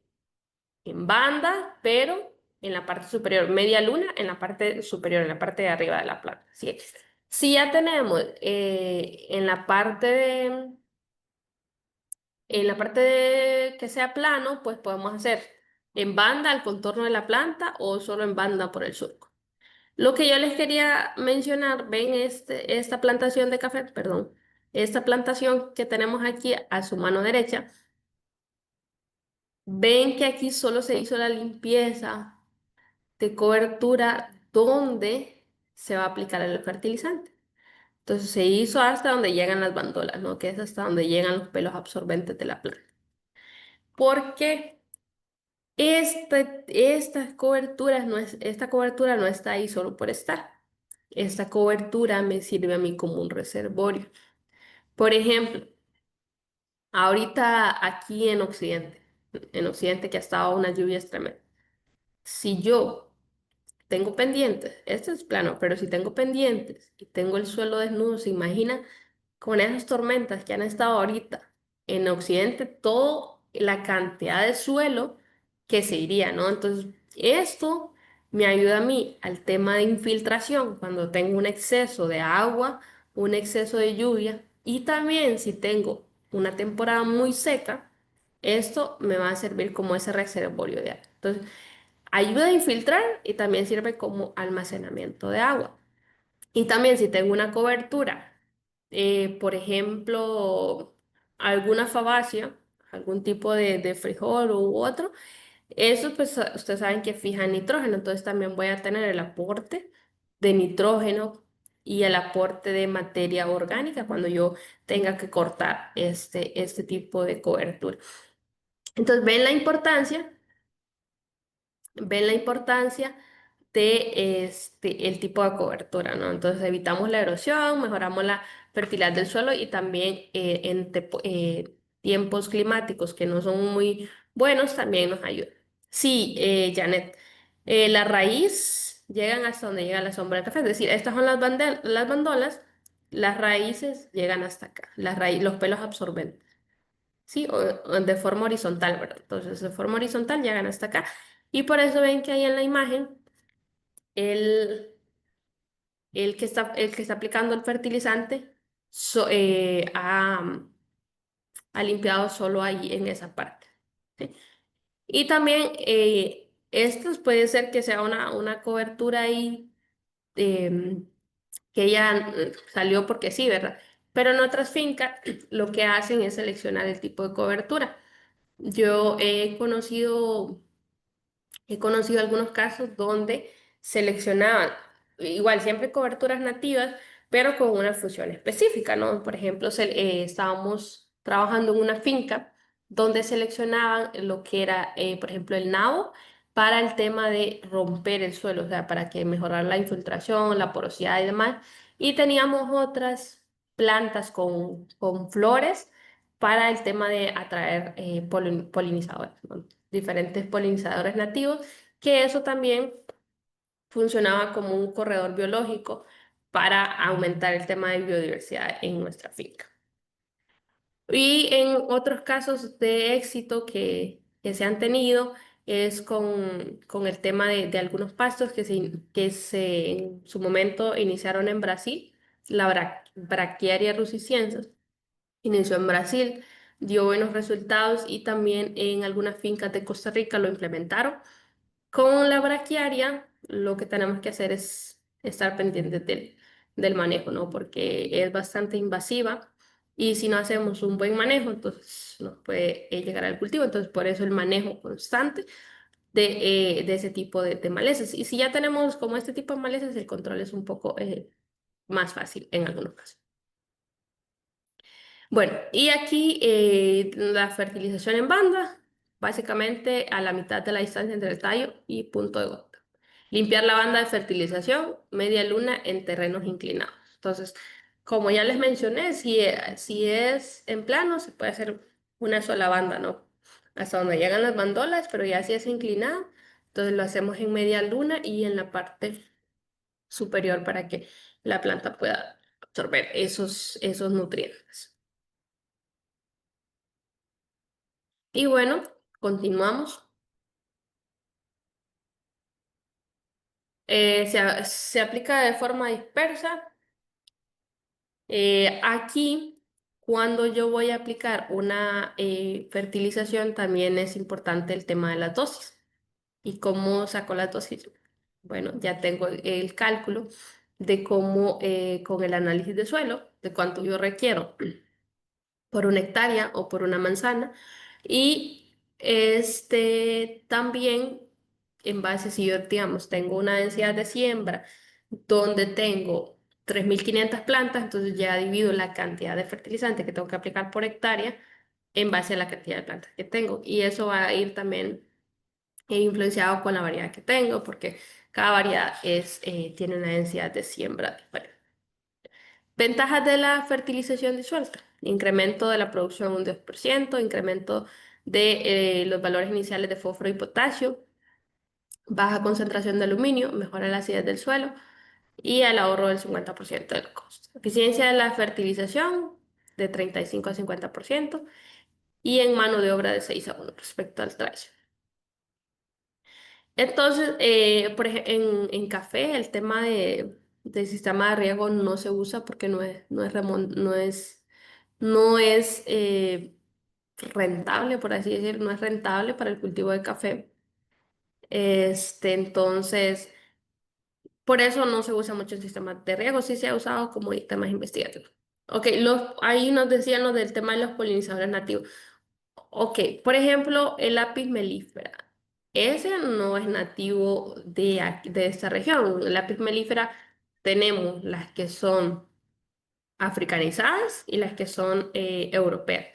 banda, pero en la parte superior, media luna en la parte superior, en la parte de arriba de la planta. ¿Sí? Si ya tenemos en la parte que sea plano, pues podemos hacer en banda al contorno de la planta o solo en banda por el surco. Lo que yo les quería mencionar, ven esta plantación de café, perdón, esta plantación que tenemos aquí a su mano derecha, ven que aquí solo se hizo la limpieza de cobertura donde se va a aplicar el fertilizante. Entonces se hizo hasta donde llegan las bandolas, ¿no? Que es hasta donde llegan los pelos absorbentes de la planta. Porque esta cobertura no está ahí solo por estar. Esta cobertura me sirve a mí como un reservorio. Por ejemplo, ahorita aquí en Occidente que ha estado unas lluvias tremendas. Si yo tengo pendientes, este es plano, pero si tengo pendientes y tengo el suelo desnudo, se imagina con esas tormentas que han estado ahorita en Occidente, toda la cantidad de suelo que se iría, ¿no? Entonces, esto me ayuda a mí al tema de infiltración cuando tengo un exceso de agua, un exceso de lluvia y también si tengo una temporada muy seca, esto me va a servir como ese reservorio de agua. Entonces, ayuda a infiltrar y también sirve como almacenamiento de agua. Y también si tengo una cobertura, por ejemplo, alguna fabácea, algún tipo de frijol u otro, eso pues ustedes saben que fija nitrógeno, entonces también voy a tener el aporte de nitrógeno y el aporte de materia orgánica cuando yo tenga que cortar este tipo de cobertura. Entonces, ven la importancia el tipo de cobertura, ¿no? Entonces evitamos la erosión, mejoramos la fertilidad del suelo y también tiempos climáticos que no son muy buenos también nos ayuda. Sí, Janet, la raíz llegan hasta donde llega la sombra del café, es decir, estas son las bandolas, las raíces llegan hasta acá, los pelos absorbentes. Sí, o de forma horizontal, ¿verdad? Entonces, de forma horizontal llegan hasta acá. Y por eso ven que ahí en la imagen, el, el que está aplicando el fertilizante ha limpiado solo ahí en esa parte. ¿Sí? Y también estos puede ser que sea una cobertura ahí que ya salió porque sí, ¿verdad? Pero en otras fincas lo que hacen es seleccionar el tipo de cobertura. Yo he conocido algunos casos donde seleccionaban, igual siempre coberturas nativas, pero con una función específica, ¿no? Por ejemplo, estábamos trabajando en una finca donde seleccionaban lo que era, por ejemplo, el nabo para el tema de romper el suelo, o sea, para que mejorar la infiltración, la porosidad y demás. Y teníamos otras plantas con flores para el tema de atraer polinizadores, ¿no? Diferentes polinizadores nativos, que eso también funcionaba como un corredor biológico para aumentar el tema de biodiversidad en nuestra finca. Y en otros casos de éxito que se han tenido es con el tema de algunos pastos que en su momento iniciaron en Brasil, la Brachiaria rusiciensis inició en Brasil, dio buenos resultados y también en algunas fincas de Costa Rica lo implementaron. Con la braquiaria, lo que tenemos que hacer es estar pendientes del manejo, ¿no? Porque es bastante invasiva y si no hacemos un buen manejo, entonces nos puede llegar al cultivo. Entonces, por eso el manejo constante de ese tipo de malezas. Y si ya tenemos como este tipo de malezas, el control es un poco más fácil en algunos casos. Bueno, y aquí la fertilización en banda, básicamente a la mitad de la distancia entre el tallo y punto de gota. Limpiar la banda de fertilización, media luna en terrenos inclinados. Entonces, como ya les mencioné, si es en plano, se puede hacer una sola banda, ¿no? Hasta donde llegan las bandolas, pero ya si es inclinado, entonces lo hacemos en media luna y en la parte superior para que la planta pueda absorber esos nutrientes. Y bueno, continuamos. Se aplica de forma dispersa. Aquí, cuando yo voy a aplicar una fertilización, también es importante el tema de las dosis. ¿Y cómo saco las dosis? Bueno, ya tengo el cálculo de cómo, con el análisis de suelo, de cuánto yo requiero por una hectárea o por una manzana. Y también, en base, si yo, digamos, tengo una densidad de siembra donde tengo 3.500 plantas, entonces ya divido la cantidad de fertilizante que tengo que aplicar por hectárea en base a la cantidad de plantas que tengo. Y eso va a ir también influenciado con la variedad que tengo, porque cada variedad tiene una densidad de siembra diferente. Ventajas de la fertilización disuelta. Incremento de la producción un 10%, incremento de los valores iniciales de fósforo y potasio, baja concentración de aluminio, mejora la acidez del suelo y el ahorro del 50% del costo. Eficiencia de la fertilización de 35 a 50% y en mano de obra de 6 a 1 respecto al tradicional. Entonces, en café el tema del sistema de riego no se usa porque no es rentable, por así decir, no es rentable para el cultivo de café. Entonces, por eso no se usa mucho el sistema de riego, sí se ha usado como temas investigativos. Ok, ahí nos decían lo del tema de los polinizadores nativos. Ok, por ejemplo, el lápiz melífera. Ese no es nativo de esta región. El lápiz melífera tenemos las que son africanizadas y las que son europeas.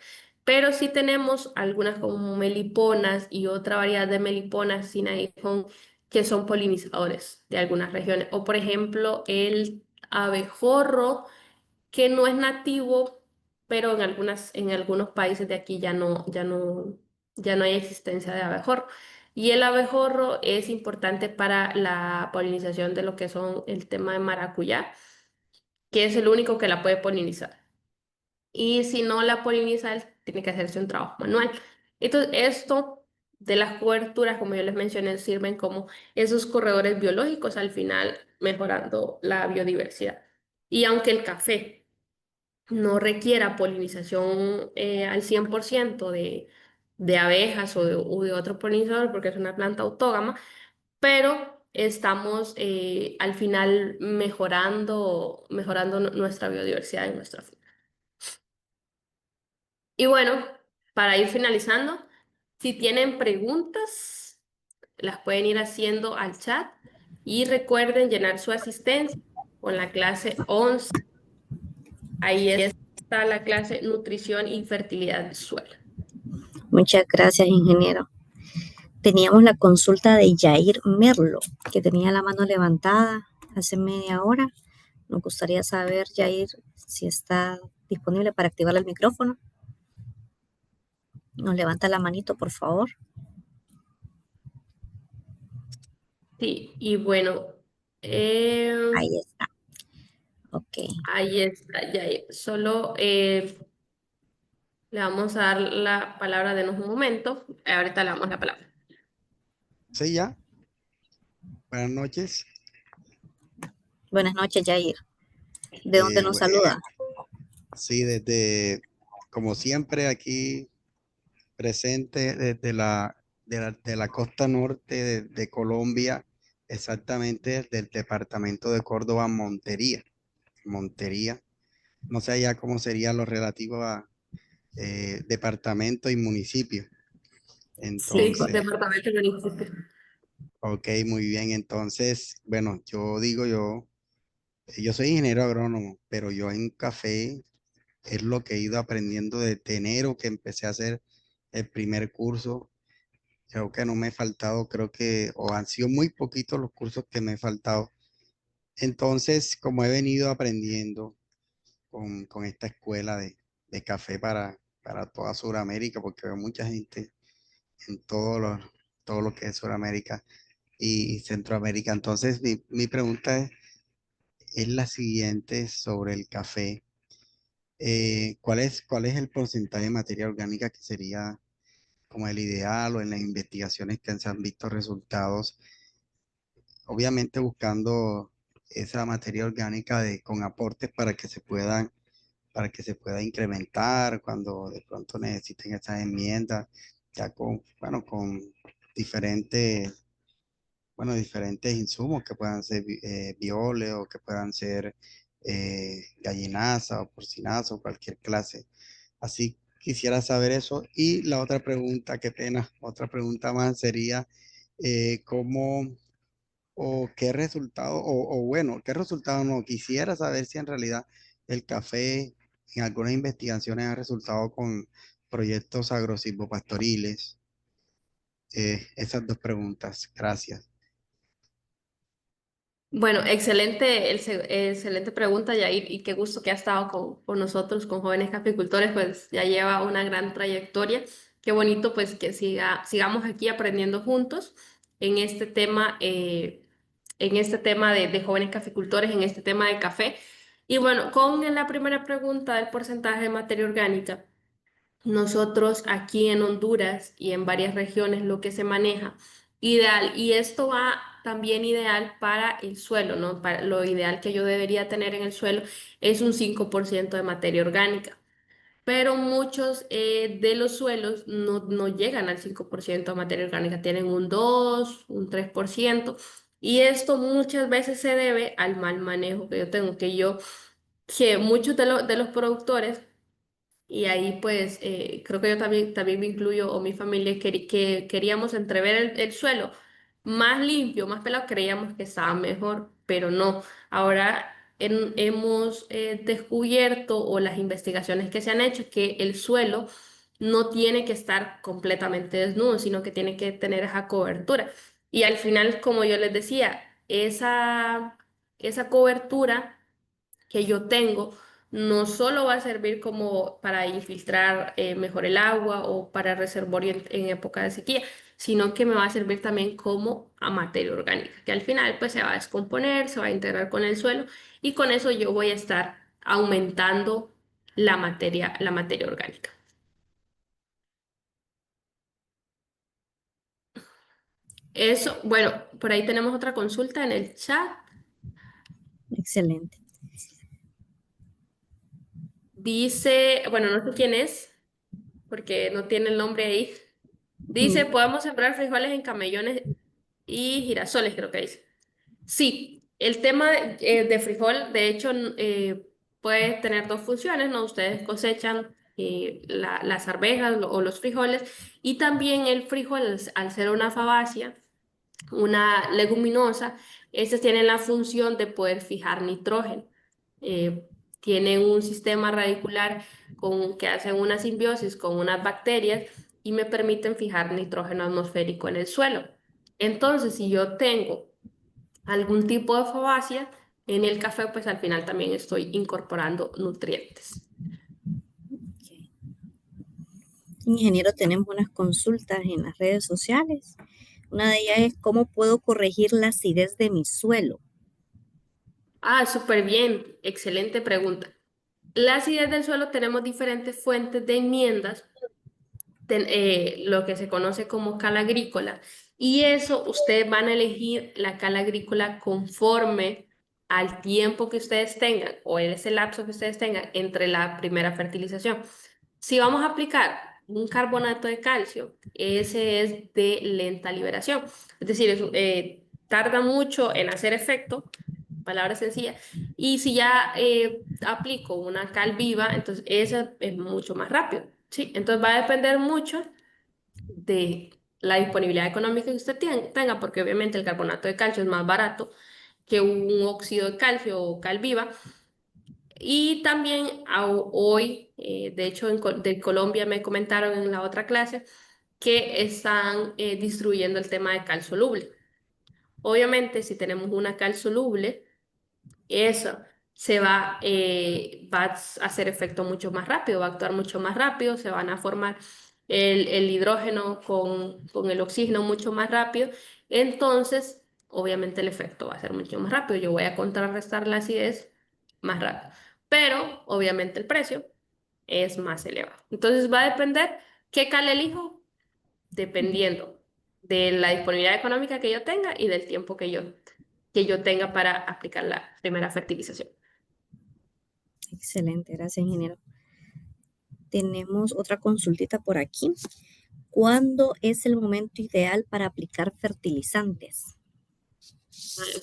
Pero sí tenemos algunas como meliponas y otra variedad de meliponas sin aguijón que son polinizadores de algunas regiones. O por ejemplo, el abejorro, que no es nativo, pero en algunos países de aquí ya no hay existencia de abejorro. Y el abejorro es importante para la polinización de lo que son el tema de maracuyá, que es el único que la puede polinizar. Y si no la poliniza, él tiene que hacerse un trabajo manual. Entonces, esto de las coberturas, como yo les mencioné, sirven como esos corredores biológicos al final, mejorando la biodiversidad. Y aunque el café no requiera polinización al 100% de abejas o de otro polinizador, porque es una planta autógama, pero estamos al final mejorando nuestra biodiversidad en nuestra finca. Y bueno, para ir finalizando, si tienen preguntas, las pueden ir haciendo al chat y recuerden llenar su asistencia con la clase 11. Ahí está la clase Nutrición y Fertilidad del Suelo. Muchas gracias, ingeniero. Teníamos la consulta de Yair Merlo, que tenía la mano levantada hace media hora. Nos gustaría saber, Yair, si está disponible para activar el micrófono. Nos levanta la manito, por favor. Sí, y bueno, Ahí está. Ok. ahí está, Yair. Solo le vamos a dar la palabra de un momento. Ahorita le damos la palabra. Sí, ya. Buenas noches. Buenas noches, Yair. ¿De dónde nos saluda? Sí, desde, como siempre, aquí presente desde de la costa norte de Colombia, exactamente del departamento de Córdoba, Montería. Montería. No sé ya cómo sería lo relativo a departamento y municipio. Sí, Sí. Entonces, departamento de municipio. ok, muy bien. Entonces, bueno, yo soy ingeniero agrónomo, pero yo en café es lo que he ido aprendiendo desde enero que empecé a hacer el primer curso. Creo que no me he faltado, creo que, o han sido muy poquitos los cursos que me he faltado. Entonces, como he venido aprendiendo con esta escuela de café para toda Sudamérica, porque veo mucha gente en todo lo que es Sudamérica y Centroamérica. Entonces, mi pregunta es la siguiente sobre el café. Cuál es el porcentaje de materia orgánica que sería como el ideal o en las investigaciones que se han visto resultados? Obviamente buscando esa materia orgánica con aportes para que se pueda incrementar cuando de pronto necesiten esas enmiendas, ya bueno, con diferentes, diferentes insumos que puedan ser bióleo, que puedan ser gallinaza o porcinaza o cualquier clase. Así quisiera saber eso. Y la otra pregunta, qué pena, otra pregunta más sería, ¿cómo o qué resultado, o bueno, qué resultado no? Quisiera saber si en realidad el café en algunas investigaciones ha resultado con proyectos agrosilvopastoriles. Esas dos preguntas. Gracias. Bueno, excelente pregunta, Yair, y qué gusto que ha estado con nosotros, con jóvenes caficultores, pues ya lleva una gran trayectoria. Qué bonito, pues, que sigamos aquí aprendiendo juntos en en este tema de jóvenes caficultores, en este tema de café. Y bueno, con la primera pregunta del porcentaje de materia orgánica. Nosotros aquí en Honduras y en varias regiones lo que se maneja ideal, y esto va también ideal para el suelo, ¿no? Para lo ideal que yo debería tener en el suelo es un 5% de materia orgánica, pero muchos de los suelos no llegan al 5% de materia orgánica, tienen un 2 un 3%, y esto muchas veces se debe al mal manejo que yo tengo, que muchos de los productores, y ahí pues creo que yo también me incluyo, o mi familia, que queríamos entrever el suelo más limpio, más pelado, creíamos que estaba mejor, pero no. Ahora hemos descubierto, o las investigaciones que se han hecho, que el suelo no tiene que estar completamente desnudo, sino que tiene que tener esa cobertura. Y al final, como yo les decía, esa cobertura que yo tengo no solo va a servir como para infiltrar mejor el agua o para reservorio en época de sequía, sino que me va a servir también como a materia orgánica, que al final pues se va a descomponer, se va a integrar con el suelo y con eso yo voy a estar aumentando la materia orgánica. Eso, bueno, por ahí tenemos otra consulta en el chat. Excelente. Dice, bueno, no sé quién es, porque no tiene el nombre ahí. Dice, Mm, podemos sembrar frijoles en camellones y girasoles, creo que dice. Sí, el tema de frijol, de hecho, puede tener dos funciones, ¿no? Ustedes cosechan las arvejas o los frijoles y también el frijol, al ser una fabácea, una leguminosa, estas tienen la función de poder fijar nitrógeno. Eh, Tienen un sistema radicular que hace una simbiosis con unas bacterias y me permiten fijar nitrógeno atmosférico en el suelo. Entonces, si yo tengo algún tipo de fabácea en el café, pues al final también estoy incorporando nutrientes. ok. Ingeniero, tenemos unas consultas en las redes sociales. Una de ellas es cómo puedo corregir la acidez de mi suelo. Ah, súper bien, excelente pregunta. La acidez del suelo tenemos diferentes fuentes de enmiendas lo que se conoce como cal agrícola. Y eso ustedes van a elegir la cal agrícola conforme al tiempo que ustedes tengan o ese lapso que ustedes tengan entre la primera fertilización. Si vamos a aplicar un carbonato de calcio, ese es de lenta liberación. Es decir, tarda mucho en hacer efecto, palabra sencilla. Y si ya aplico una cal viva, entonces esa es mucho más rápido. Sí, entonces va a depender mucho de la disponibilidad económica que usted tenga, porque obviamente el carbonato de calcio es más barato que un óxido de calcio o cal viva. Y también hoy, de hecho, de Colombia me comentaron en la otra clase que están distribuyendo el tema de cal soluble. Obviamente, si tenemos una cal soluble, eso va a hacer efecto mucho más rápido, va a actuar mucho más rápido, se van a formar el hidrógeno con el oxígeno mucho más rápido. Entonces, obviamente el efecto va a ser mucho más rápido. Yo voy a contrarrestar la acidez más rápido. Pero, obviamente, el precio es más elevado. Entonces, va a depender qué cal elijo, dependiendo de la disponibilidad económica que yo tenga y del tiempo que yo tenga para aplicar la primera fertilización. Excelente, gracias, ingeniero. Tenemos otra consultita por aquí. ¿Cuándo es el momento ideal para aplicar fertilizantes?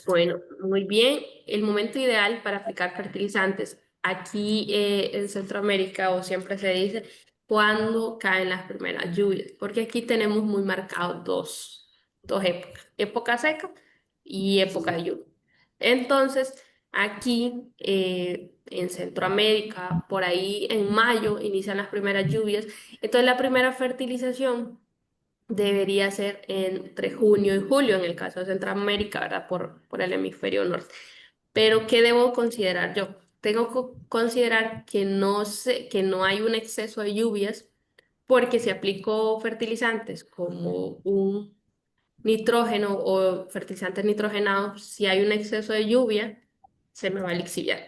Bueno, muy bien. El momento ideal para aplicar fertilizantes aquí en Centroamérica, o siempre se dice, cuando caen las primeras lluvias, porque aquí tenemos muy marcados dos épocas, época seca y época de lluvia. Entonces, aquí en Centroamérica, por ahí en mayo inician las primeras lluvias. Entonces, la primera fertilización debería ser entre junio y julio, en el caso de Centroamérica, ¿verdad? Por el hemisferio norte. Pero, ¿qué debo considerar yo? Tengo que considerar que no hay un exceso de lluvias, porque si aplico fertilizantes como un nitrógeno o fertilizantes nitrogenados, si hay un exceso de lluvia, se me va a lixiviar.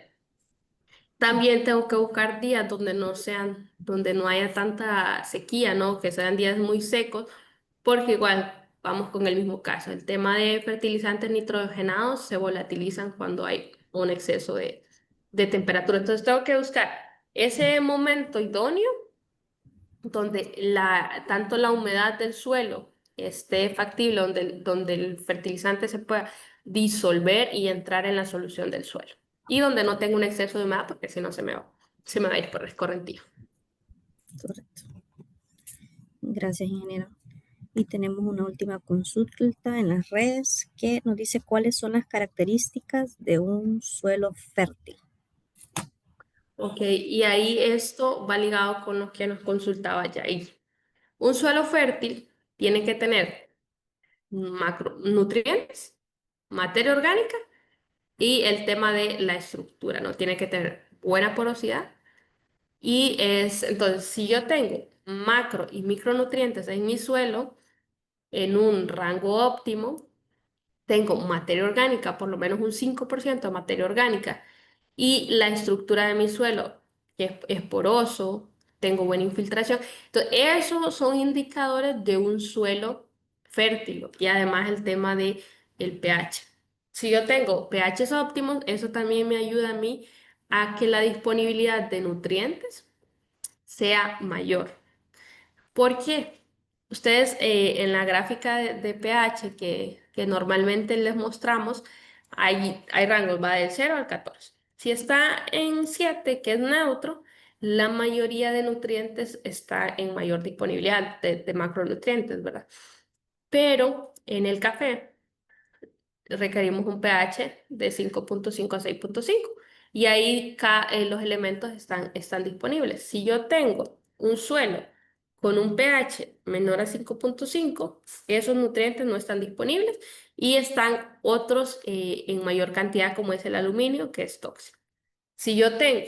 También tengo que buscar días donde no haya tanta sequía, ¿no? Que sean días muy secos, porque igual vamos con el mismo caso. El tema de fertilizantes nitrogenados se volatilizan cuando hay un exceso de temperatura. Entonces tengo que buscar ese momento idóneo donde tanto la humedad del suelo esté factible, donde el fertilizante se pueda disolver y entrar en la solución del suelo. Y donde no tenga un exceso de humedad, porque si no se me va a ir por escorrentía. Correcto. Gracias, ingeniero. Y tenemos una última consulta en las redes que nos dice cuáles son las características de un suelo fértil. Ok, y ahí esto va ligado con lo que nos consultaba Yair. Un suelo fértil tiene que tener macronutrientes, materia orgánica y el tema de la estructura, ¿no? Tiene que tener buena porosidad y entonces, si yo tengo macro y micronutrientes en mi suelo en un rango óptimo, tengo materia orgánica, por lo menos un 5% de materia orgánica, y la estructura de mi suelo que es poroso, tengo buena infiltración. Entonces, esos son indicadores de un suelo fértil y además el tema de el pH. Si yo tengo pHs óptimos, eso también me ayuda a mí a que la disponibilidad de nutrientes sea mayor. ¿Por qué? Ustedes en la gráfica de pH que normalmente les mostramos, hay rangos, va del 0 al 14. Si está en 7, que es neutro, la mayoría de nutrientes está en mayor disponibilidad de macronutrientes, ¿verdad? Pero en el café requerimos un pH de 5.5 a 6.5 y ahí los elementos están disponibles. Si yo tengo un suelo con un pH menor a 5.5, esos nutrientes no están disponibles y están otros en mayor cantidad como es el aluminio, que es tóxico. Si yo tengo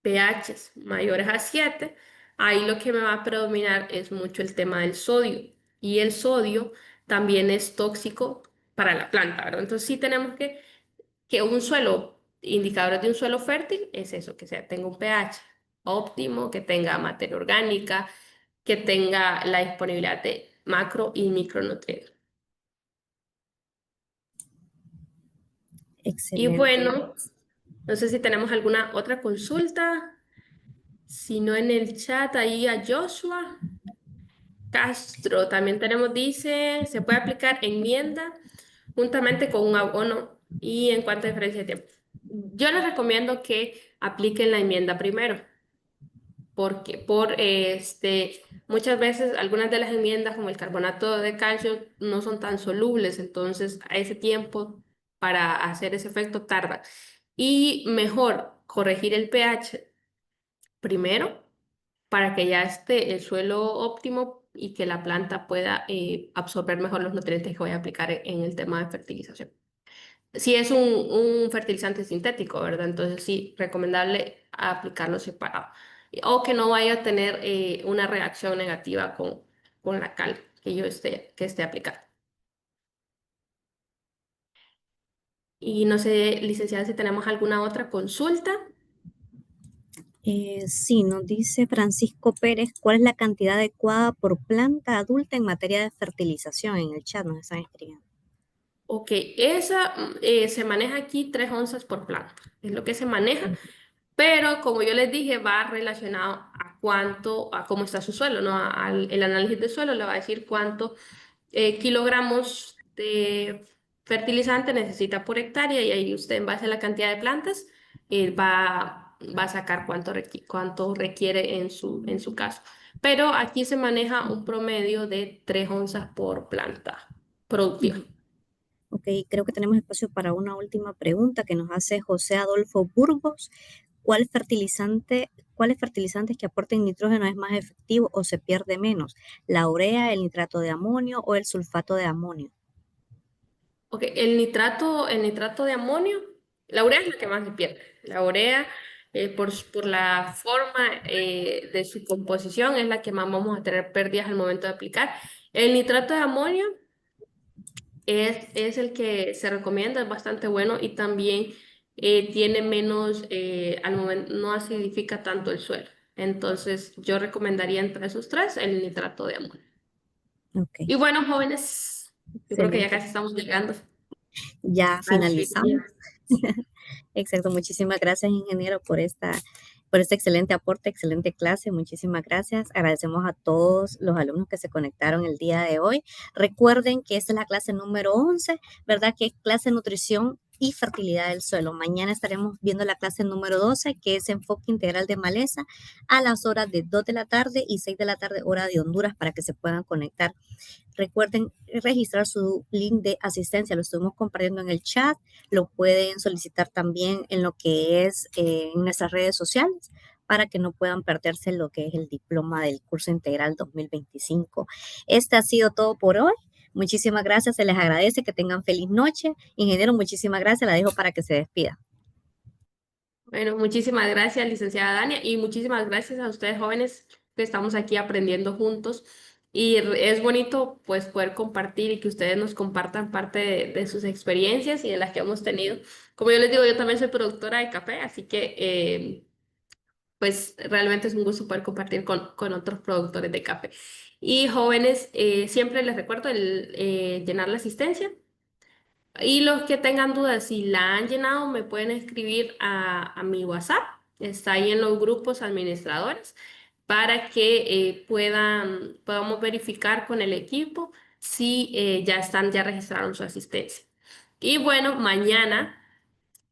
pHs mayores a 7, ahí lo que me va a predominar es mucho el tema del sodio. Y el sodio también es tóxico para la planta, ¿verdad? Entonces sí tenemos que un suelo, indicadores de un suelo fértil es eso, que sea, tenga un pH óptimo, que tenga materia orgánica, que tenga la disponibilidad de macro y micronutrientes. Y Excelente. bueno, no sé si tenemos alguna otra consulta. Si no, en el chat ahí a Joshua Castro también tenemos, dice, se puede aplicar enmienda juntamente con un abono y en cuanto a diferencia de tiempo. Yo les recomiendo que apliquen la enmienda primero, porque muchas veces algunas de las enmiendas, como el carbonato de calcio, no son tan solubles, entonces a ese tiempo para hacer ese efecto tarda. Y mejor corregir el pH primero para que ya esté el suelo óptimo y que la planta pueda absorber mejor los nutrientes que voy a aplicar en el tema de fertilización. Si es un fertilizante sintético, ¿verdad? Entonces sí, recomendable aplicarlo separado. O que no vaya a tener una reacción negativa con la cal que esté aplicando. Y no sé, licenciada, si tenemos alguna otra consulta. Sí, nos dice Francisco Pérez, ¿cuál es la cantidad adecuada por planta adulta en materia de fertilización? En el chat nos están escribiendo. Ok, esa se maneja aquí 3 onzas por planta. Es lo que se maneja. Pero como yo les dije, va relacionado a cómo está su suelo, ¿no? El análisis de suelo le va a decir cuánto kilogramos de fertilizante necesita por hectárea y ahí usted en base a la cantidad de plantas va a sacar cuánto requiere en su caso. Pero aquí se maneja un promedio de 3 onzas por planta productiva. Ok, creo que tenemos espacio para una última pregunta que nos hace José Adolfo Burgos. ¿Cuáles fertilizantes que aporten nitrógeno es más efectivo o se pierde menos? ¿La urea, el nitrato de amonio o el sulfato de amonio? Ok, el nitrato de amonio, la urea es la que más se pierde. La urea, por la forma de su composición, es la que más vamos a tener pérdidas al momento de aplicar. El nitrato de amonio es el que se recomienda, es bastante bueno y también tiene menos, al momento, no acidifica tanto el suelo. Entonces, yo recomendaría entre esos tres el nitrato de amonio. Ok, Y bueno, jóvenes, yo creo que ya excelente. casi estamos llegando Ya al finalizamos. final. Exacto, muchísimas gracias, ingeniero, por este excelente aporte, excelente clase. Muchísimas gracias. Agradecemos a todos los alumnos que se conectaron el día de hoy. Recuerden que esta es la clase número 11, ¿verdad? Que es clase de nutrición y fertilidad del suelo. Mañana estaremos viendo la clase número 12, que es enfoque integral de maleza, a las horas de 2 de la tarde y 6 de la tarde, hora de Honduras, para que se puedan conectar. Recuerden registrar su link de asistencia, lo estuvimos compartiendo en el chat, lo pueden solicitar también en lo que es en nuestras redes sociales para que no puedan perderse lo que es el diploma del curso integral 2025. Este ha sido todo por hoy. Muchísimas gracias, se les agradece, que tengan feliz noche. Ingeniero, muchísimas gracias, la dejo para que se despida. Bueno, muchísimas gracias, licenciada Dania, y muchísimas gracias a ustedes jóvenes que estamos aquí aprendiendo juntos. Y es bonito pues poder compartir y que ustedes nos compartan parte de sus experiencias y de las que hemos tenido. Como yo les digo, yo también soy productora de café, así que pues realmente es un gusto poder compartir con otros productores de café. Y jóvenes, siempre les recuerdo el llenar la asistencia. Y los que tengan dudas, si la han llenado, me pueden escribir a mi WhatsApp. Está ahí en los grupos administradores para que podamos verificar con el equipo si ya registraron su asistencia. Y bueno, mañana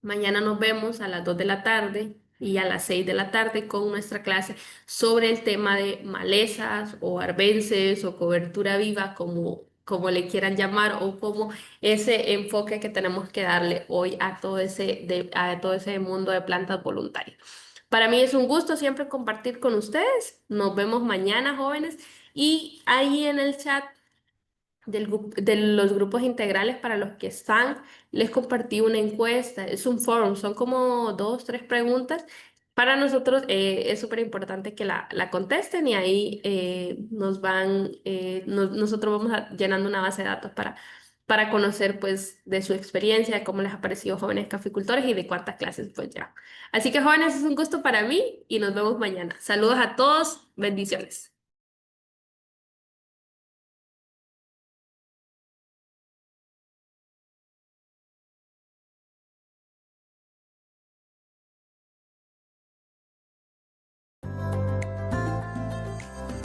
nos vemos a las 2 de la tarde y a las 6 de la tarde con nuestra clase sobre el tema de malezas o arbences o cobertura viva, como le quieran llamar, o como ese enfoque que tenemos que darle hoy a todo ese mundo de plantas voluntarias. Para mí es un gusto siempre compartir con ustedes. Nos vemos mañana, jóvenes. Y ahí en el chat de los grupos integrales para los que están, les compartí una encuesta. Es un forum, son como 2, 3 preguntas. Para nosotros es súper importante que la contesten y ahí nosotros vamos llenando una base de datos para conocer pues de su experiencia, de cómo les ha parecido jóvenes caficultores y de cuántas clases pues ya. Así que jóvenes, es un gusto para mí y nos vemos mañana. Saludos a todos, bendiciones.